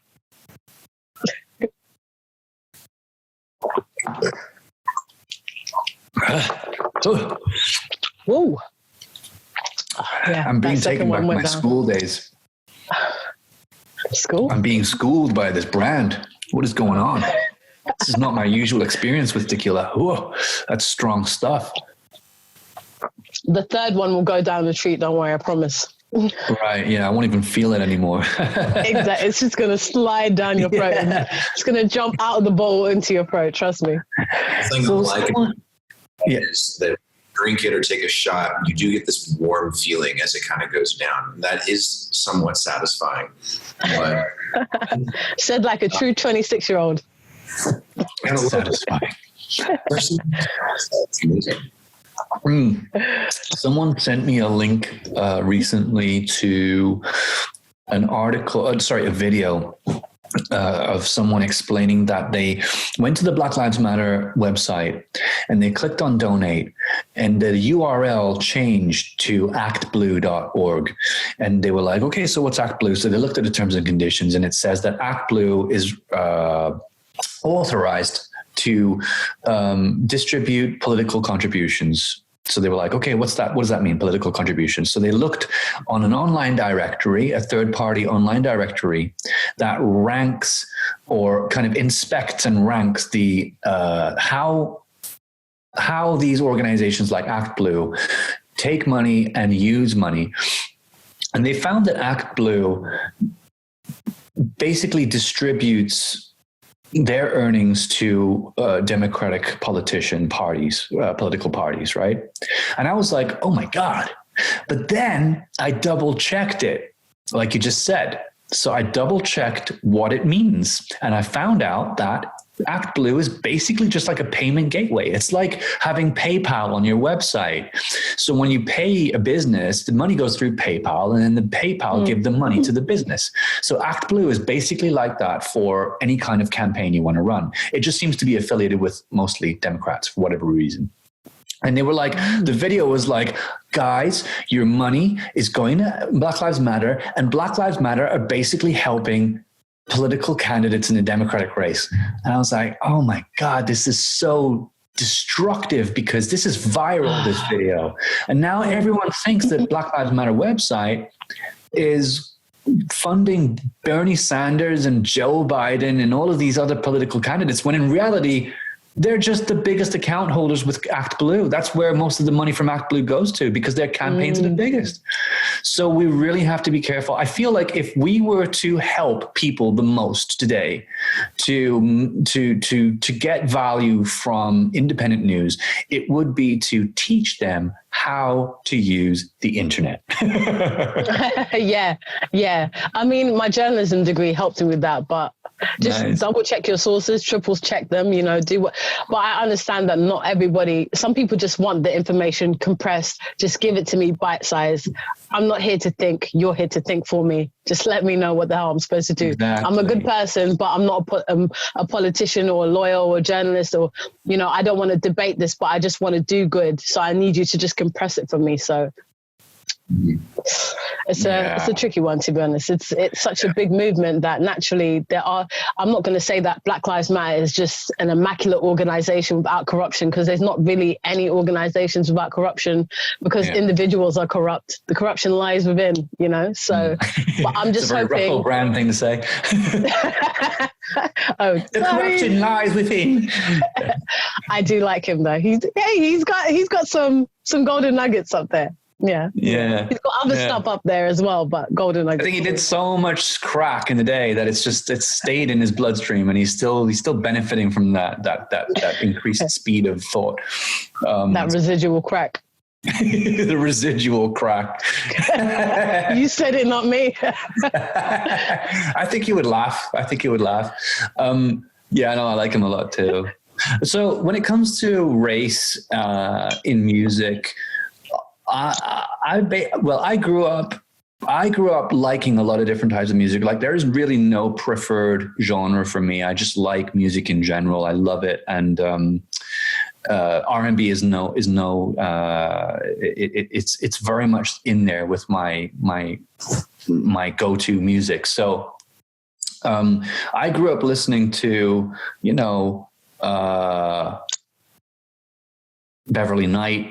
[SPEAKER 3] Whoa. Yeah,
[SPEAKER 2] I'm being taken back to my school days.
[SPEAKER 3] School?
[SPEAKER 2] I'm being schooled by this brand. What is going on? This is not my usual experience with tequila. Whoa, that's strong stuff.
[SPEAKER 3] The third one will go down the treat. Don't worry, I promise.
[SPEAKER 2] Right. Yeah. I won't even feel it anymore.
[SPEAKER 3] Exactly. It's just going to slide down your throat. Yeah. It's going to jump out of the bowl into your throat. Trust me.
[SPEAKER 4] The thing I like is that drink it or take a shot, you do get this warm feeling as it kind of goes down. That is somewhat satisfying. But
[SPEAKER 3] said like a true 26-year-old.
[SPEAKER 2] It's satisfying. Someone sent me a link recently to an article, a video of someone explaining that they went to the Black Lives Matter website and they clicked on donate, and the URL changed to actblue.org. And they were like, okay, so what's ActBlue? So they looked at the terms and conditions, and it says that ActBlue is authorized to distribute political contributions. So they were like, okay, what's that? What does that mean? Political contributions. So they looked on an online directory, a third-party online directory that ranks or kind of inspects and ranks the how these organizations like ActBlue take money and use money. And they found that ActBlue basically distributes their earnings to Democratic political parties, right? And I was like, oh my God. But then I double checked it, like you just said. So I double checked what it means. And I found out that ActBlue is basically just like a payment gateway. It's like having PayPal on your website. So when you pay a business, the money goes through PayPal, and then the PayPal give the money to the business. So ActBlue is basically like that for any kind of campaign you want to run. It just seems to be affiliated with mostly Democrats for whatever reason. And they were like, the video was like, guys, your money is going to Black Lives Matter, and Black Lives Matter are basically helping political candidates in the Democratic race. And I was like, oh my God, this is so destructive, because this is viral, this video. And now everyone thinks that Black Lives Matter website is funding Bernie Sanders and Joe Biden and all of these other political candidates, when in reality, they're just the biggest account holders with ActBlue. That's where most of the money from ActBlue goes to, because their campaigns are the biggest. So we really have to be careful. I feel like if we were to help people the most today to get value from independent news, it would be to teach them how to use the internet.
[SPEAKER 3] Yeah. I mean, my journalism degree helped me with that, but just double check your sources, triple check them, but I understand that not everybody, some people just want the information compressed. Just give it to me bite size. I'm not here to think, you're here to think for me. Just let me know what the hell I'm supposed to do. Exactly. I'm a good person, but I'm not a politician or a lawyer or a journalist, or, I don't want to debate this, but I just want to do good. So I need you to just compress it for me. So it's a tricky one, to be honest. It's such a big movement that naturally I'm not going to say that Black Lives Matter is just an immaculate organization without corruption, because there's not really any organizations without corruption, because individuals are corrupt. The corruption lies within, so but I'm just hoping. It's a very Russell
[SPEAKER 2] Brand thing to say. The corruption lies within.
[SPEAKER 3] I do like him though. He's got some golden nuggets up there. Yeah. He's got other stuff up there as well, but golden nuggets.
[SPEAKER 2] I think he did so much crack in the day that it's stayed in his bloodstream, and he's still benefiting from that increased speed of thought.
[SPEAKER 3] That residual crack.
[SPEAKER 2] The residual crack.
[SPEAKER 3] You said it, not me.
[SPEAKER 2] I think he would laugh. Yeah, no, I like him a lot too. So when it comes to race in music, I grew up liking a lot of different types of music. Like, there's really no preferred genre for me. I just like music in general. I love it. And R&B it's very much in there with my go-to music. So I grew up listening to, Beverly Knight,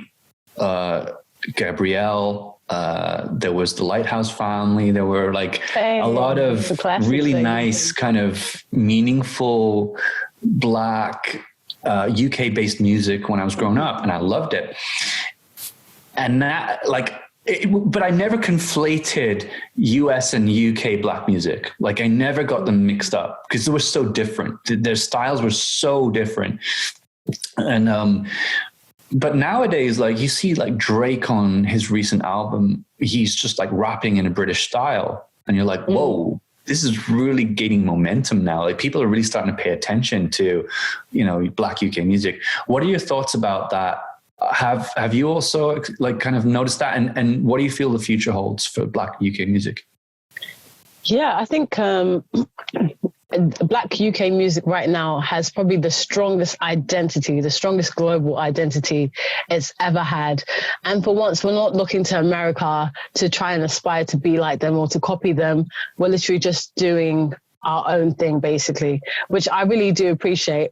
[SPEAKER 2] Gabrielle, there was the Lighthouse Family. There were a lot of really nice kind of meaningful Black UK based music when I was growing up, and I loved it. And that but I never conflated US and UK Black music. I never got them mixed up, because they were so different. Their styles were so different. And but nowadays, you see Drake on his recent album, he's just rapping in a British style. And you're like, whoa, this is really gaining momentum now. Like people are really starting to pay attention to, you know, Black UK music. What are your thoughts about that? Have you also like kind of noticed that? And what do you feel the future holds for Black UK music?
[SPEAKER 3] Yeah, I think Black UK music right now has probably the strongest identity, the strongest global identity it's ever had. And for once, we're not looking to America to try and aspire to be like them or to copy them. We're literally just doing our own thing, basically, which I really do appreciate.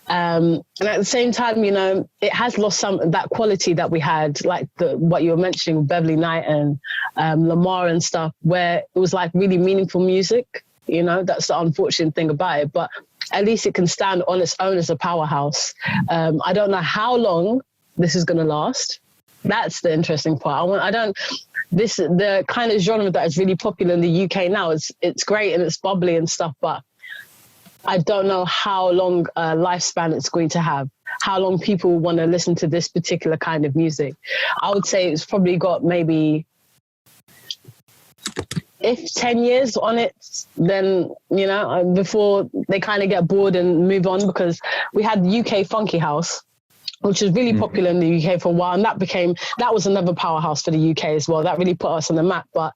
[SPEAKER 3] And at the same time, you know, it has lost some of that quality that we had, like what you were mentioning, Beverly Knight and Lamar and stuff, where it was like really meaningful music. You know, that's the unfortunate thing about it. But at least it can stand on its own as a powerhouse. I don't know how long this is going to last. That's the interesting part. The kind of genre that is really popular in the UK now, it's great and it's bubbly and stuff, but I don't know how long lifespan it's going to have, how long people want to listen to this particular kind of music. I would say it's probably got maybe, if 10 years on it, then, you know, before they kind of get bored and move on, because we had UK Funky House, which was really popular in the UK for a while. And that was another powerhouse for the UK as well. That really put us on the map. But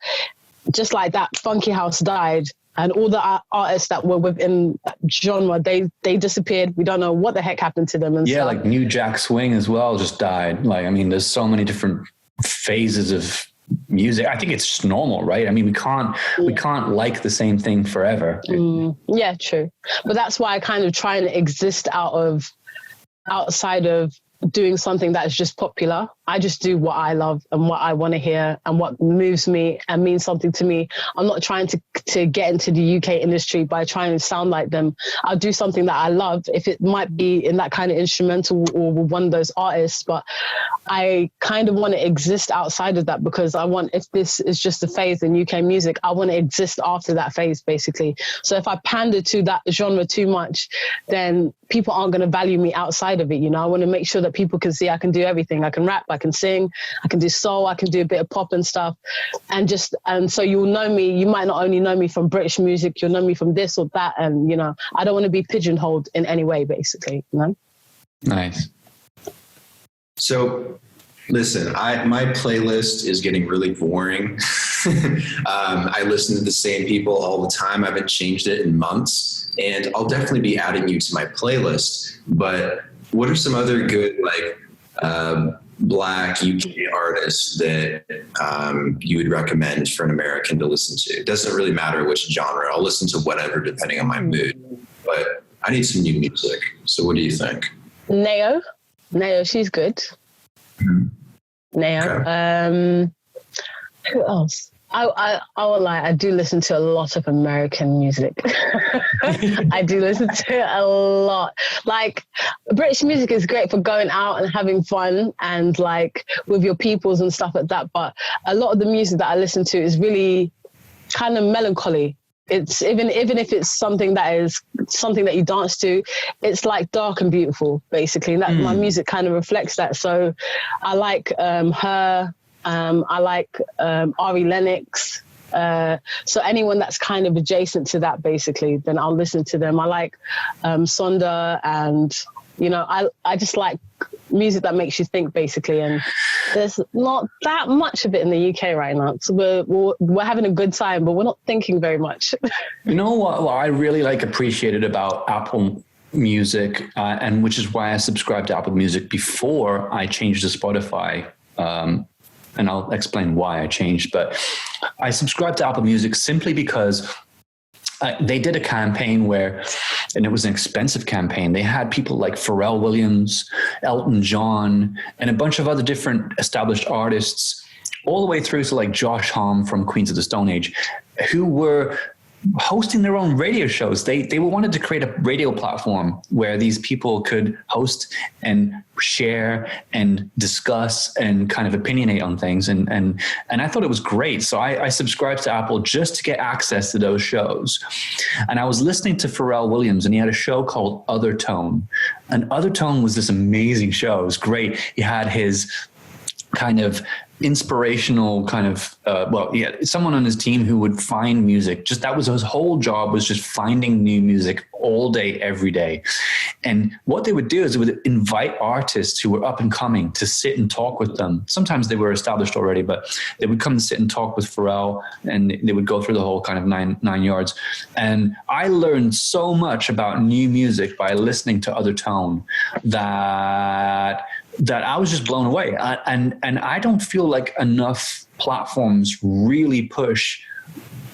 [SPEAKER 3] just like that, Funky House died and all the artists that were within that genre, they disappeared. We don't know what the heck happened to them. And
[SPEAKER 2] yeah,
[SPEAKER 3] stuff.
[SPEAKER 2] like New Jack Swing as well just died. Like, I mean, there's so many different phases of music. I think it's just normal, right? I mean, we can't like the same thing forever.
[SPEAKER 3] Yeah, true. But that's why I kind of try and exist outside of doing something that is just popular. I just do what I love and what I want to hear and what moves me and means something to me. I'm not trying to get into the UK industry by trying to sound like them. I'll do something that I love, if it might be in that kind of instrumental or one of those artists, but I kind of want to exist outside of that, because if this is just a phase in UK music, I want to exist after that phase, basically. So if I pander to that genre too much, then people aren't going to value me outside of it. You know, I want to make sure that people can see I can do everything. I can rap, I can sing, I can do soul, I can do a bit of pop and stuff. And so you'll know me. You might not only know me from British music, you'll know me from this or that. And, you know, I don't want to be pigeonholed in any way, basically, you know?
[SPEAKER 2] Nice.
[SPEAKER 4] So listen, my playlist is getting really boring. I listen to the same people all the time. I haven't changed it in months, and I'll definitely be adding you to my playlist. But what are some other good, like, Black UK artists that you would recommend for an American to listen to? It doesn't really matter which genre. I'll listen to whatever depending on my mood. But I need some new music. So what do you think?
[SPEAKER 3] Neo, she's good. Neo.
[SPEAKER 4] Okay.
[SPEAKER 3] Who else? I won't lie, I do listen to a lot of American music. I do listen to it a lot. Like, British music is great for going out and having fun and like with your peoples and stuff like that. But a lot of the music that I listen to is really kind of melancholy. It's even if it's something that you dance to, it's like dark and beautiful, basically. And that my music kind of reflects that. So I like her. I like Ari Lennox. So anyone that's kind of adjacent to that, basically, then I'll listen to them. I like Sonda, and, you know, I just like music that makes you think, basically. And there's not that much of it in the UK right now. So we're having a good time, but we're not thinking very much.
[SPEAKER 2] You know what I really appreciated about Apple Music, and which is why I subscribed to Apple Music before I changed to Spotify. And I'll explain why I changed, but I subscribed to Apple Music simply because they did a campaign and it was an expensive campaign. They had people like Pharrell Williams, Elton John, and a bunch of other different established artists, all the way through to like Josh Homme from Queens of the Stone Age, who were hosting their own radio shows. They wanted to create a radio platform where these people could host and share and discuss and kind of opinionate on things. And I thought it was great. So I subscribed to Apple just to get access to those shows. And I was listening to Pharrell Williams, and he had a show called Other Tone. And Other Tone was this amazing show. It was great. He had his kind of inspirational kind of someone on his team who would find music. Just that was his whole job, was just finding new music all day, every day. And what they would do is they would invite artists who were up and coming to sit and talk with them. Sometimes they were established already, but they would come and sit and talk with Pharrell, and they would go through the whole kind of nine yards. And I learned so much about new music by listening to Other Tone that I was just blown away. And I don't feel like enough platforms really push,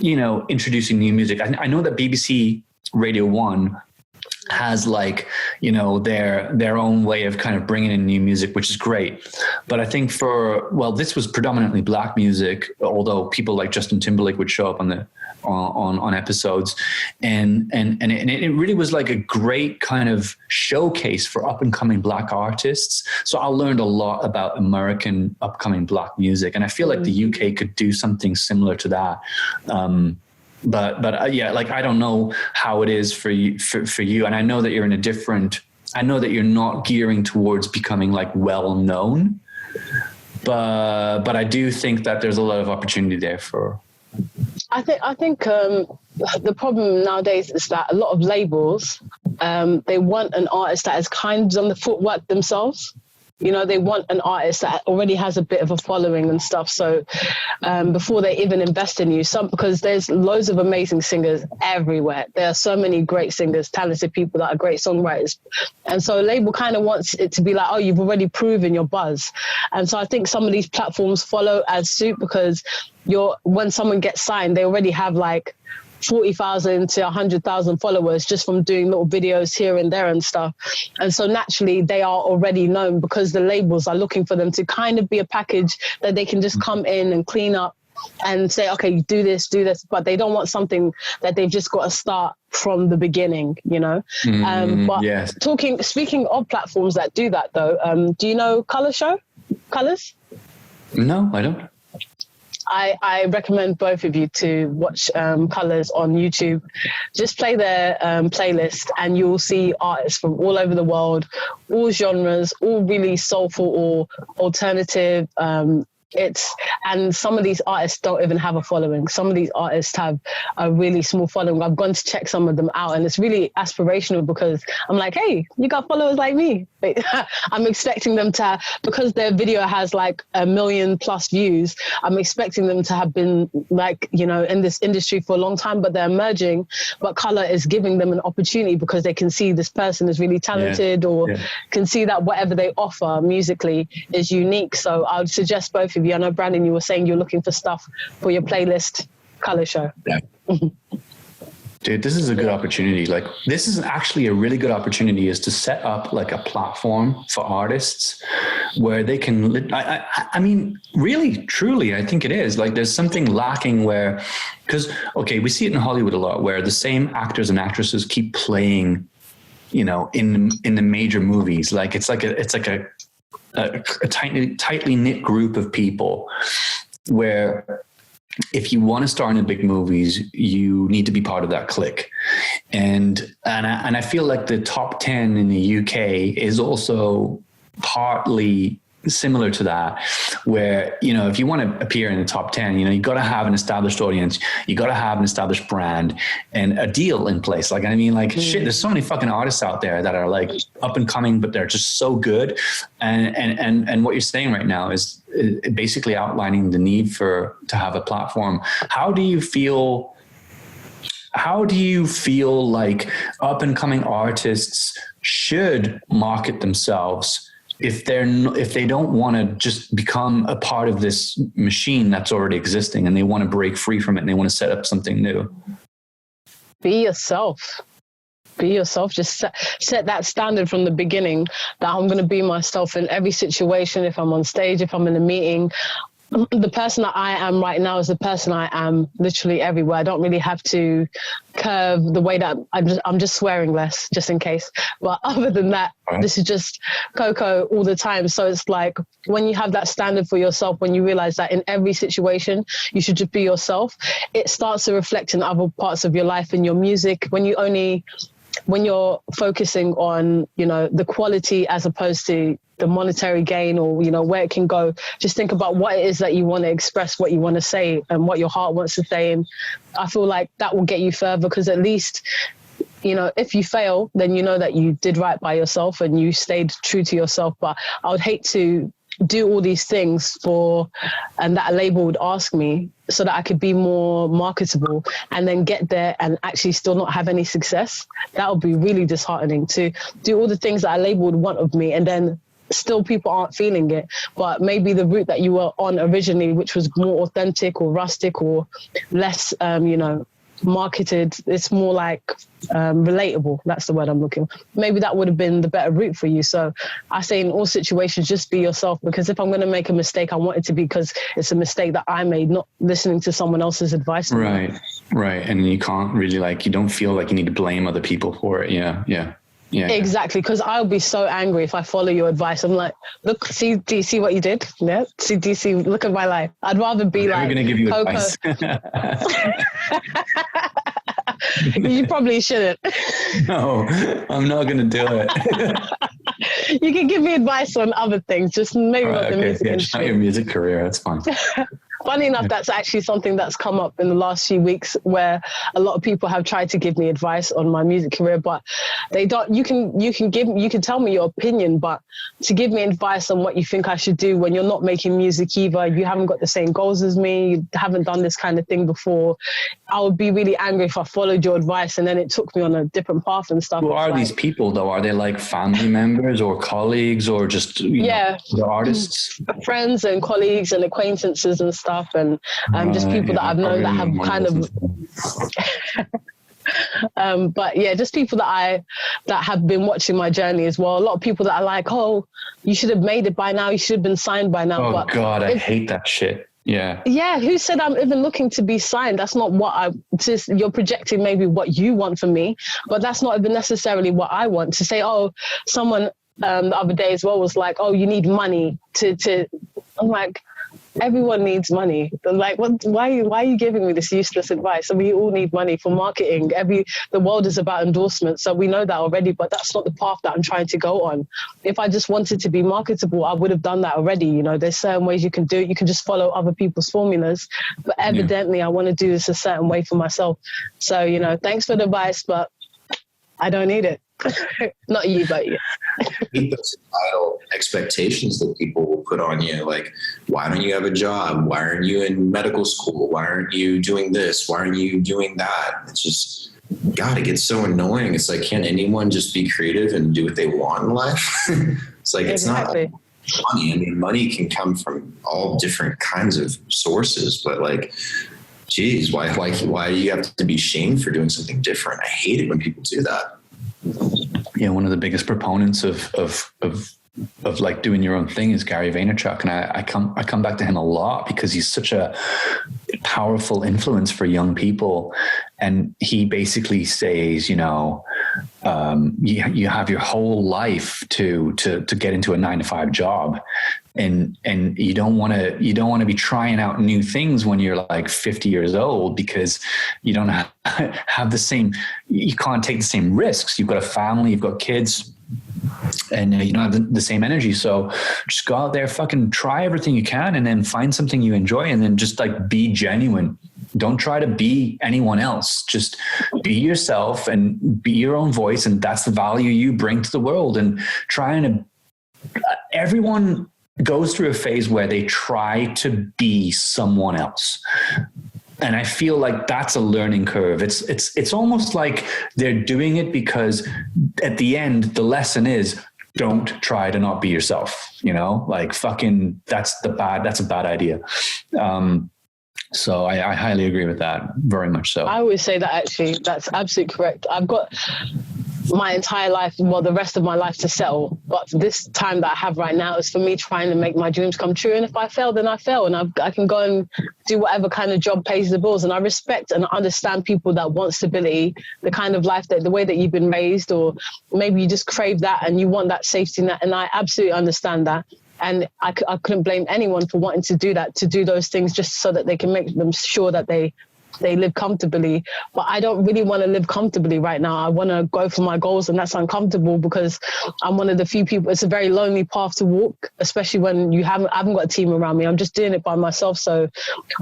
[SPEAKER 2] introducing new music. I know that BBC Radio 1 has their own way of kind of bringing in new music, which is great. But I think this was predominantly black music, although people like Justin Timberlake would show up on episodes, and it really was like a great kind of showcase for up and coming black artists. So I learned a lot about American upcoming black music, and I feel like the UK could do something similar to that. But I don't know how it is for you, and I know that you're I know that you're not gearing towards becoming like well known, but I do think that there's a lot of opportunity there for.
[SPEAKER 3] I think the problem nowadays is that a lot of labels, they want an artist that has kind of done the footwork themselves. They want an artist that already has a bit of a following and stuff. So before they even invest in you, because there's loads of amazing singers everywhere. There are so many great singers, talented people that are great songwriters. And so a label kind of wants it to be like, oh, you've already proven your buzz. And so I think some of these platforms follow as suit, because when someone gets signed, they already have like 40,000 to 100,000 followers just from doing little videos here and there and stuff. And so naturally they are already known, because the labels are looking for them to kind of be a package that they can just come in and clean up and say, okay, do this, but they don't want something that they've just got to start from the beginning, But speaking of platforms that do that though, do you know Colors?
[SPEAKER 2] No, I don't.
[SPEAKER 3] I recommend both of you to watch Colors on YouTube. Just play their playlist and you'll see artists from all over the world, all genres, all really soulful or alternative. And some of these artists don't even have a following. Some of these artists have a really small following. I've gone to check some of them out, and it's really aspirational, because I'm like, hey, you got followers like me. I'm expecting them to, because their video has like 1 million+ views, I'm expecting them to have been in this industry for a long time, but they're emerging. But Color is giving them an opportunity, because they can see this person is really talented, can see that whatever they offer musically is unique. So I would suggest both of you. I know, Brandon, you were saying you're looking for stuff for your playlist. Color show. Yeah.
[SPEAKER 2] Dude, this is a good opportunity. Like, this is actually a really good opportunity, is to set up like a platform for artists where they can, I mean, really, truly, I think it is. Like, there's something lacking because we see it in Hollywood a lot, where the same actors and actresses keep playing, in the major movies. Like, it's like a tightly knit group of people, where if you want to star in the big movies, you need to be part of that clique. And I feel like the top 10 in the UK is also partly similar to that, where, if you want to appear in the top 10, you got to have an established audience, you got to have an established brand and a deal in place. Like, I mean, shit, there's so many fucking artists out there that are like up and coming, but they're just so good. And what you're saying right now is basically outlining the need to have a platform. How do you feel like up and coming artists should market themselves if they don't want to just become a part of this machine that's already existing, and they want to break free from it and they want to set up something new?
[SPEAKER 3] Be yourself. Just set that standard from the beginning, that I'm going to be myself in every situation. If I'm on stage, if I'm in a meeting, the person that I am right now is the person I am literally everywhere. I don't really have to curve the way that I'm just swearing less, just in case. But other than that, This is just Coco all the time. So it's like, when you have that standard for yourself, when you realize that in every situation, you should just be yourself, it starts to reflect in other parts of your life, in your music. When you only when you're focusing on, you know, the quality as opposed to the monetary gain, or, you know, where it can go, just think about what it is that you want to express, what you want to say, and what your heart wants to say. And I feel like that will get you further, because at least, you know, if you fail, then you know that you did right by yourself and you stayed true to yourself. But I would hate to do all these things and that a label would ask me so that I could be more marketable, and then get there and actually still not have any success. That would be really disheartening, to do all the things that a label would want of me and then still people aren't feeling it. But maybe the route that you were on originally, which was more authentic or rustic or less, you know, marketed, it's more like relatable. That's the word I'm looking for. Maybe that would have been the better route for you. So I say in all situations, just be yourself, because if I'm going to make a mistake, I want it to be because it's a mistake that I made, not listening to someone else's advice.
[SPEAKER 2] Right. And you can't really, like, you don't feel like you need to blame other people for it. Yeah.
[SPEAKER 3] Exactly, because I'll be so angry if I follow your advice. I'm like, look, do you see what you did? Yeah. Do you see? Look at my life. I'd rather be
[SPEAKER 2] I'm
[SPEAKER 3] like,
[SPEAKER 2] going to give you
[SPEAKER 3] Coco.
[SPEAKER 2] advice.
[SPEAKER 3] You probably shouldn't.
[SPEAKER 2] No, I'm not going to do it.
[SPEAKER 3] You can give me advice on other things, just maybe not the music
[SPEAKER 2] Just
[SPEAKER 3] industry.
[SPEAKER 2] not your music career. That's fine.
[SPEAKER 3] Funny enough, that's actually something that's come up in the last few weeks, where a lot of people have tried to give me advice on my music career, but they don't. You can tell me your opinion, but to give me advice on what you think I should do when you're not making music either, you haven't got the same goals as me, you haven't done this kind of thing before, I would be really angry if I followed your advice and then it took me on a different path and stuff.
[SPEAKER 2] Who are these people though? Are they like family members or colleagues, or just the artists?
[SPEAKER 3] Friends and colleagues and acquaintances and stuff, and just people that I've known that have kind of but yeah, just people that have been watching my journey as well. A lot of people that are like, oh, you should have made it by now, you should have been signed by now.
[SPEAKER 2] Oh God, I hate that shit. Yeah, who said I'm even looking to be signed? That's not what you're projecting maybe what you want from me, but that's not even necessarily what I want. To say, oh, someone the other day as well was like, oh, you need money to I'm like, everyone needs money. Like, what? Why are you giving me this useless advice? I mean, we all need money for marketing. The world is about endorsements, so we know that already. But that's not the path that I'm trying to go on. If I just wanted to be marketable, I would have done that already. You know, there's certain ways you can do it. You can just follow other people's formulas. But evidently, I want to do this a certain way for myself. So, you know, thanks for the advice, but I don't need it. Not you, but you.
[SPEAKER 4] Those societal expectations that people will put on you, like, why don't you have a job? Why aren't you in medical school? Why aren't you doing this? Why aren't you doing that? It's just, God, it gets so annoying. It's like, can't anyone just be creative and do what they want in life? It's like,
[SPEAKER 3] Exactly.
[SPEAKER 4] It's not money. I mean, money can come from all different kinds of sources, but like, geez, why do you have to be shamed for doing something different? I hate it when people do that.
[SPEAKER 2] Yeah, one of the biggest proponents of like doing your own thing is Gary Vaynerchuk, and I come back to him a lot because he's such a powerful influence for young people. And he basically says, you know, you have your whole life to get into a 9-to-5 job. And you don't want to be trying out new things when you're like 50 years old, because you don't have the same, you can't take the same risks. You've got a family, you've got kids, and you don't have the same energy. So just go out there, fucking try everything you can, and then find something you enjoy, and then just like be genuine. Don't try to be anyone else. Just be yourself and be your own voice. And that's the value you bring to the world. And everyone goes through a phase where they try to be someone else. And I feel like that's a learning curve. It's almost like they're doing it because at the end, the lesson is don't try to not be yourself, you know, like fucking, that's a bad idea. So I highly agree with that. Very much so.
[SPEAKER 3] I always say that actually, that's absolutely correct. I've got my entire life, well, the rest of my life to settle. But this time that I have right now is for me trying to make my dreams come true. And if I fail, then I fail. And I can go and do whatever kind of job pays the bills. And I respect and understand people that want stability, the kind of life that the way that you've been raised, or maybe you just crave that and you want that safety net. And I absolutely understand that. And I couldn't blame anyone for wanting to do that, to do those things just so that they can make them sure that they they live comfortably, but I don't really want to live comfortably right now. I want to go for my goals, and that's uncomfortable because I'm one of the few people. It's a very lonely path to walk, especially when I haven't got a team around me. I'm just doing it by myself. So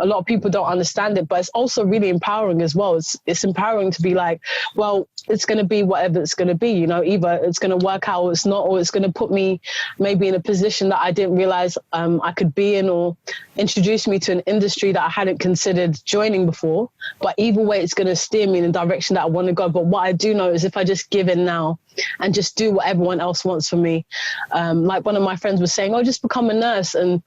[SPEAKER 3] a lot of people don't understand it, but it's also really empowering as well. It's empowering to be like, well, it's going to be whatever it's going to be, either it's going to work out or it's not, or it's going to put me maybe in a position that I didn't realize I could be in, or introduce me to an industry that I hadn't considered joining before. But either way, it's going to steer me in the direction that I want to go. But what I do know is if I just give in now and just do what everyone else wants for me, like one of my friends was saying, just become a nurse, and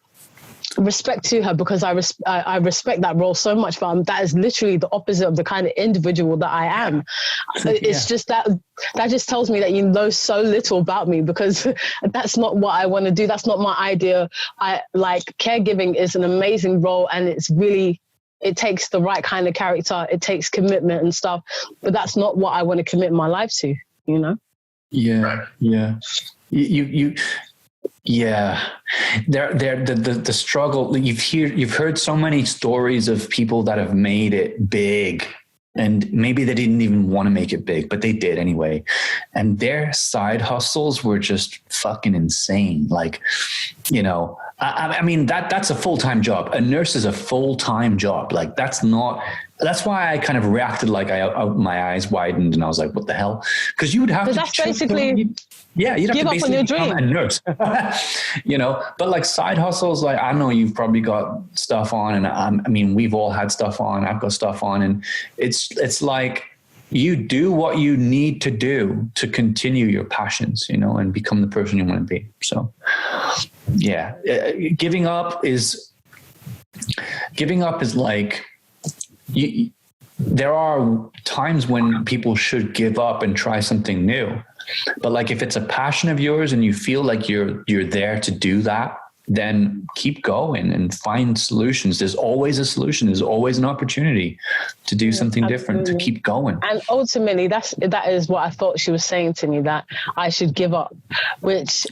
[SPEAKER 3] respect to her, because I respect that role so much, but that is literally the opposite of the kind of individual that I am. It's just that just tells me that you know so little about me, because that's not what I want to do. That's not my idea. Caregiving is an amazing role, and it takes the right kind of character. It takes commitment and stuff, but that's not what I want to commit my life to,
[SPEAKER 2] Yeah. Yeah. Yeah, the struggle. You've heard so many stories of people that have made it big, and maybe they didn't even want to make it big, but they did anyway. And their side hustles were just fucking insane. Like, I mean, that's a full-time job. A nurse is a full-time job. Like, that's why I kind of reacted like my eyes widened and I was like, what the hell? Because you would have to.
[SPEAKER 3] That's basically.
[SPEAKER 2] Yeah, you'd have to basically become a nurse, but like side hustles, like I know you've probably got stuff on, and I mean, we've all had stuff on, I've got stuff on, and it's like you do what you need to do to continue your passions, and become the person you want to be. So yeah, giving up is like there are times when people should give up and try something new. But like, if it's a passion of yours and you feel like you're there to do that, then keep going and find solutions. There's always a solution. There's always an opportunity to do something different, to keep going.
[SPEAKER 3] And ultimately, that is what I thought she was saying to me, that I should give up, which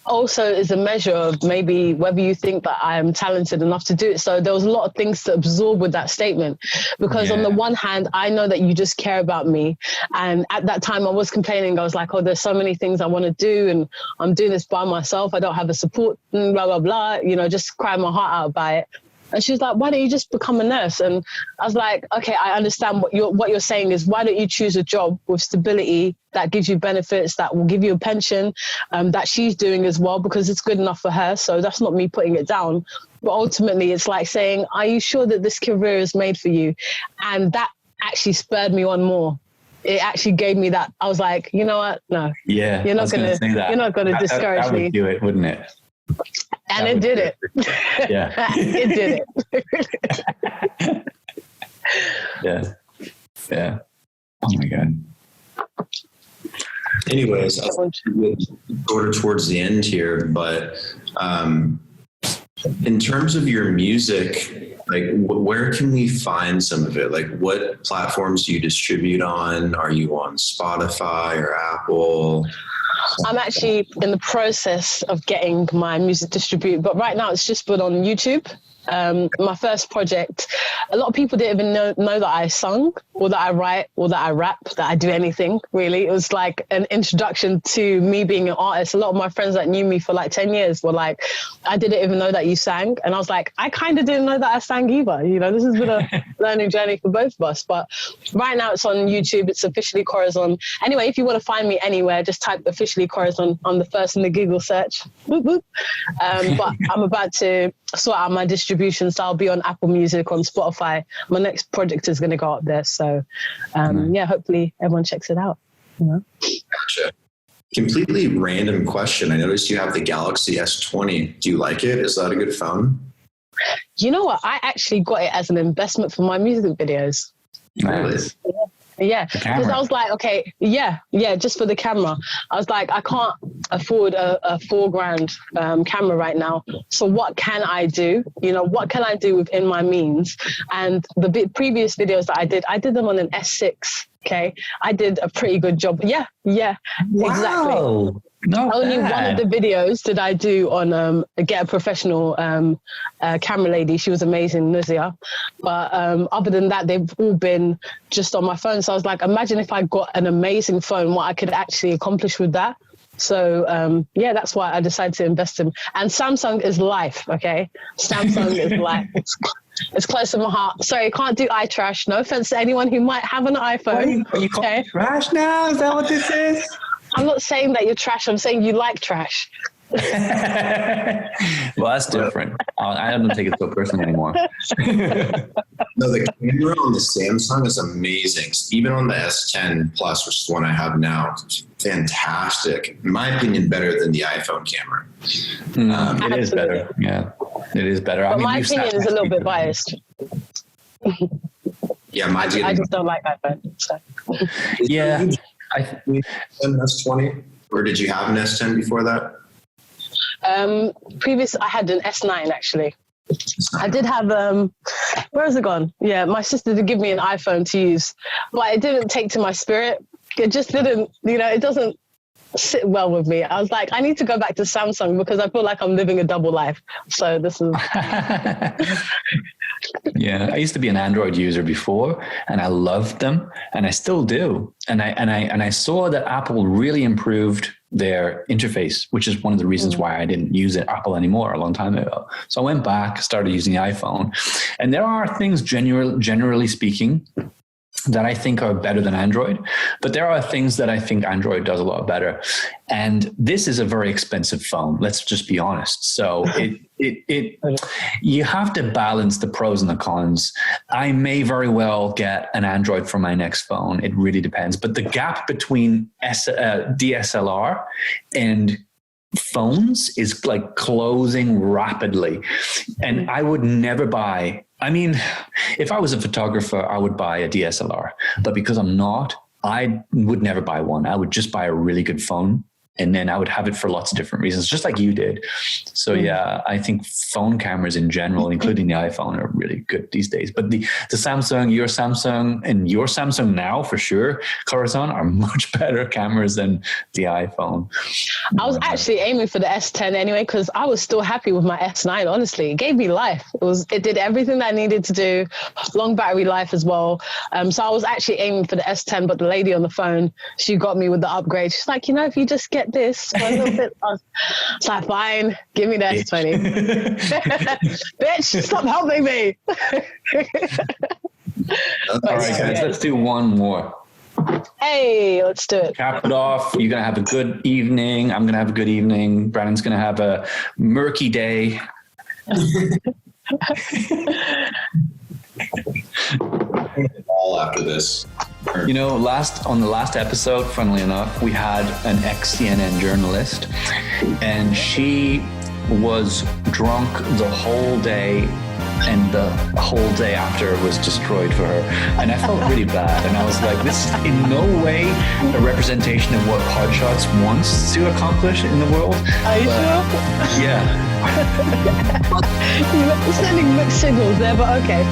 [SPEAKER 3] also is a measure of maybe whether you think that I am talented enough to do it. So there was a lot of things to absorb with that statement, because on the one hand, I know that you just care about me. And at that time I was complaining. I was like, there's so many things I want to do, and I'm doing this by myself. I don't have a support, blah, blah, blah, just crying my heart out by it. And she was like, why don't you just become a nurse? And I was like, okay, I understand what you're saying is, why don't you choose a job with stability that gives you benefits, that will give you a pension, that she's doing as well, because it's good enough for her. So that's not me putting it down. But ultimately, it's like saying, are you sure that this career is made for you? And that actually spurred me on more. It actually gave me that. I was like, you know what? No.
[SPEAKER 2] Yeah.
[SPEAKER 3] You're not going to discourage
[SPEAKER 2] that
[SPEAKER 3] me.
[SPEAKER 2] Would do it, wouldn't it?
[SPEAKER 3] And it did it.
[SPEAKER 2] Yeah.
[SPEAKER 3] It did it.
[SPEAKER 2] Yeah. Yeah. Oh my God.
[SPEAKER 4] Anyways, sort of towards the end here, but in terms of your music, like where can we find some of it? Like, what platforms do you distribute on? Are you on Spotify or Apple?
[SPEAKER 3] I'm actually in the process of getting my music distributed, but right now it's just put on YouTube. My first project, a lot of people didn't even know that I sung, or that I write, or that I rap, that I do anything, really. It was like an introduction to me being an artist. A lot of my friends that knew me for like 10 years were like, I didn't even know that you sang. And I was like, I kind of didn't know that I sang either. This has been a learning journey for both of us. But right now it's on YouTube. It's officially Corazon. Anyway, if you want to find me anywhere, just type officially Corazon on the first in the Google search. Boop, boop. But I'm about to sort out my distribution, so I'll be on Apple Music, on Spotify. My next project is going to go up there, so hopefully everyone checks it out.
[SPEAKER 4] Gotcha. Completely random question. I noticed you have the Galaxy S20. Do you like it? Is that a good phone?
[SPEAKER 3] You know what? I actually got it as an investment for my music videos.
[SPEAKER 2] Nice.
[SPEAKER 3] Yeah, because I was like, okay, just for the camera. I was like, I can't afford a $4,000 camera right now. So what can I do? What can I do within my means? And the previous videos that I did them on an S6. Okay, I did a pretty good job. Yeah, exactly.
[SPEAKER 2] Not
[SPEAKER 3] Only
[SPEAKER 2] bad.
[SPEAKER 3] one of the videos did I do on get a professional camera lady. She was amazing, Nuzia. But other than that, they've all been just on my phone. So I was like, imagine if I got an amazing phone, what I could actually accomplish with that. So yeah, that's why I decided to invest in. And Samsung is life, okay? Samsung is life. It's close to my heart. Sorry, I can't do eye trash. No offense to anyone who might have an iPhone.
[SPEAKER 2] Are you calling trash now? Is that what this is?
[SPEAKER 3] I'm not saying that you're trash. I'm saying you like trash.
[SPEAKER 2] Well, that's different. I don't take it so personally anymore.
[SPEAKER 4] No, the camera on the Samsung is amazing. Even on the S10 Plus, which is the one I have now, it's fantastic. In my opinion, better than the iPhone camera.
[SPEAKER 2] It is better. Yeah, it is better.
[SPEAKER 3] But my opinion is a little bit biased.
[SPEAKER 4] Yeah, I
[SPEAKER 3] just don't like iPhone. So.
[SPEAKER 2] Yeah.
[SPEAKER 4] An S20, or did you have an S10 before that?
[SPEAKER 3] Previous, I had an S9 actually. I did have, where has it gone? Yeah, my sister did give me an iPhone to use, but it didn't take to my spirit. It just didn't, it doesn't sit well with me. I was like, I need to go back to Samsung because I feel like I'm living a double life. So this is...
[SPEAKER 2] Yeah, I used to be an Android user before, and I loved them, and I still do. And I saw that Apple really improved their interface, which is one of the reasons why I didn't use Apple anymore a long time ago. So I went back, started using the iPhone, and there are things generally speaking that I think are better than Android, but there are things that I think Android does a lot better. And this is a very expensive phone. Let's just be honest. So you have to balance the pros and the cons. I may very well get an Android for my next phone. It really depends. But the gap between DSLR and phones is like closing rapidly. And I would never buy, if I was a photographer, I would buy a DSLR, but because I'm not, I would never buy one. I would just buy a really good phone, and then I would have it for lots of different reasons, just like you did. So yeah, I think phone cameras in general, including the iPhone, are really good these days. But the Samsung, your Samsung now for sure, Corazon, are much better cameras than the iPhone.
[SPEAKER 3] I was actually aiming for the S10 anyway, because I was still happy with my S9, honestly. It gave me life. It did everything that I needed to do, long battery life as well. So I was actually aiming for the S10, but the lady on the phone, she got me with the upgrade. She's like, if you just get this for a little bit. It's like, fine, give me the S20. Bitch, stop helping me.
[SPEAKER 2] All right, guys, let's do one more.
[SPEAKER 3] Hey, let's do it.
[SPEAKER 2] Cap it off. You're going to have a good evening. I'm going to have a good evening. Brandon's going to have a murky day.
[SPEAKER 4] All after this.
[SPEAKER 2] On the last episode, funnily enough, we had an ex-CNN journalist, and she was drunk the whole day, and the whole day after was destroyed for her. And I felt really bad. And I was like, this is in no way a representation of what Podshots wants to accomplish in the world.
[SPEAKER 3] Are you sure?
[SPEAKER 2] Yeah.
[SPEAKER 3] You're sending mixed signals there, but okay.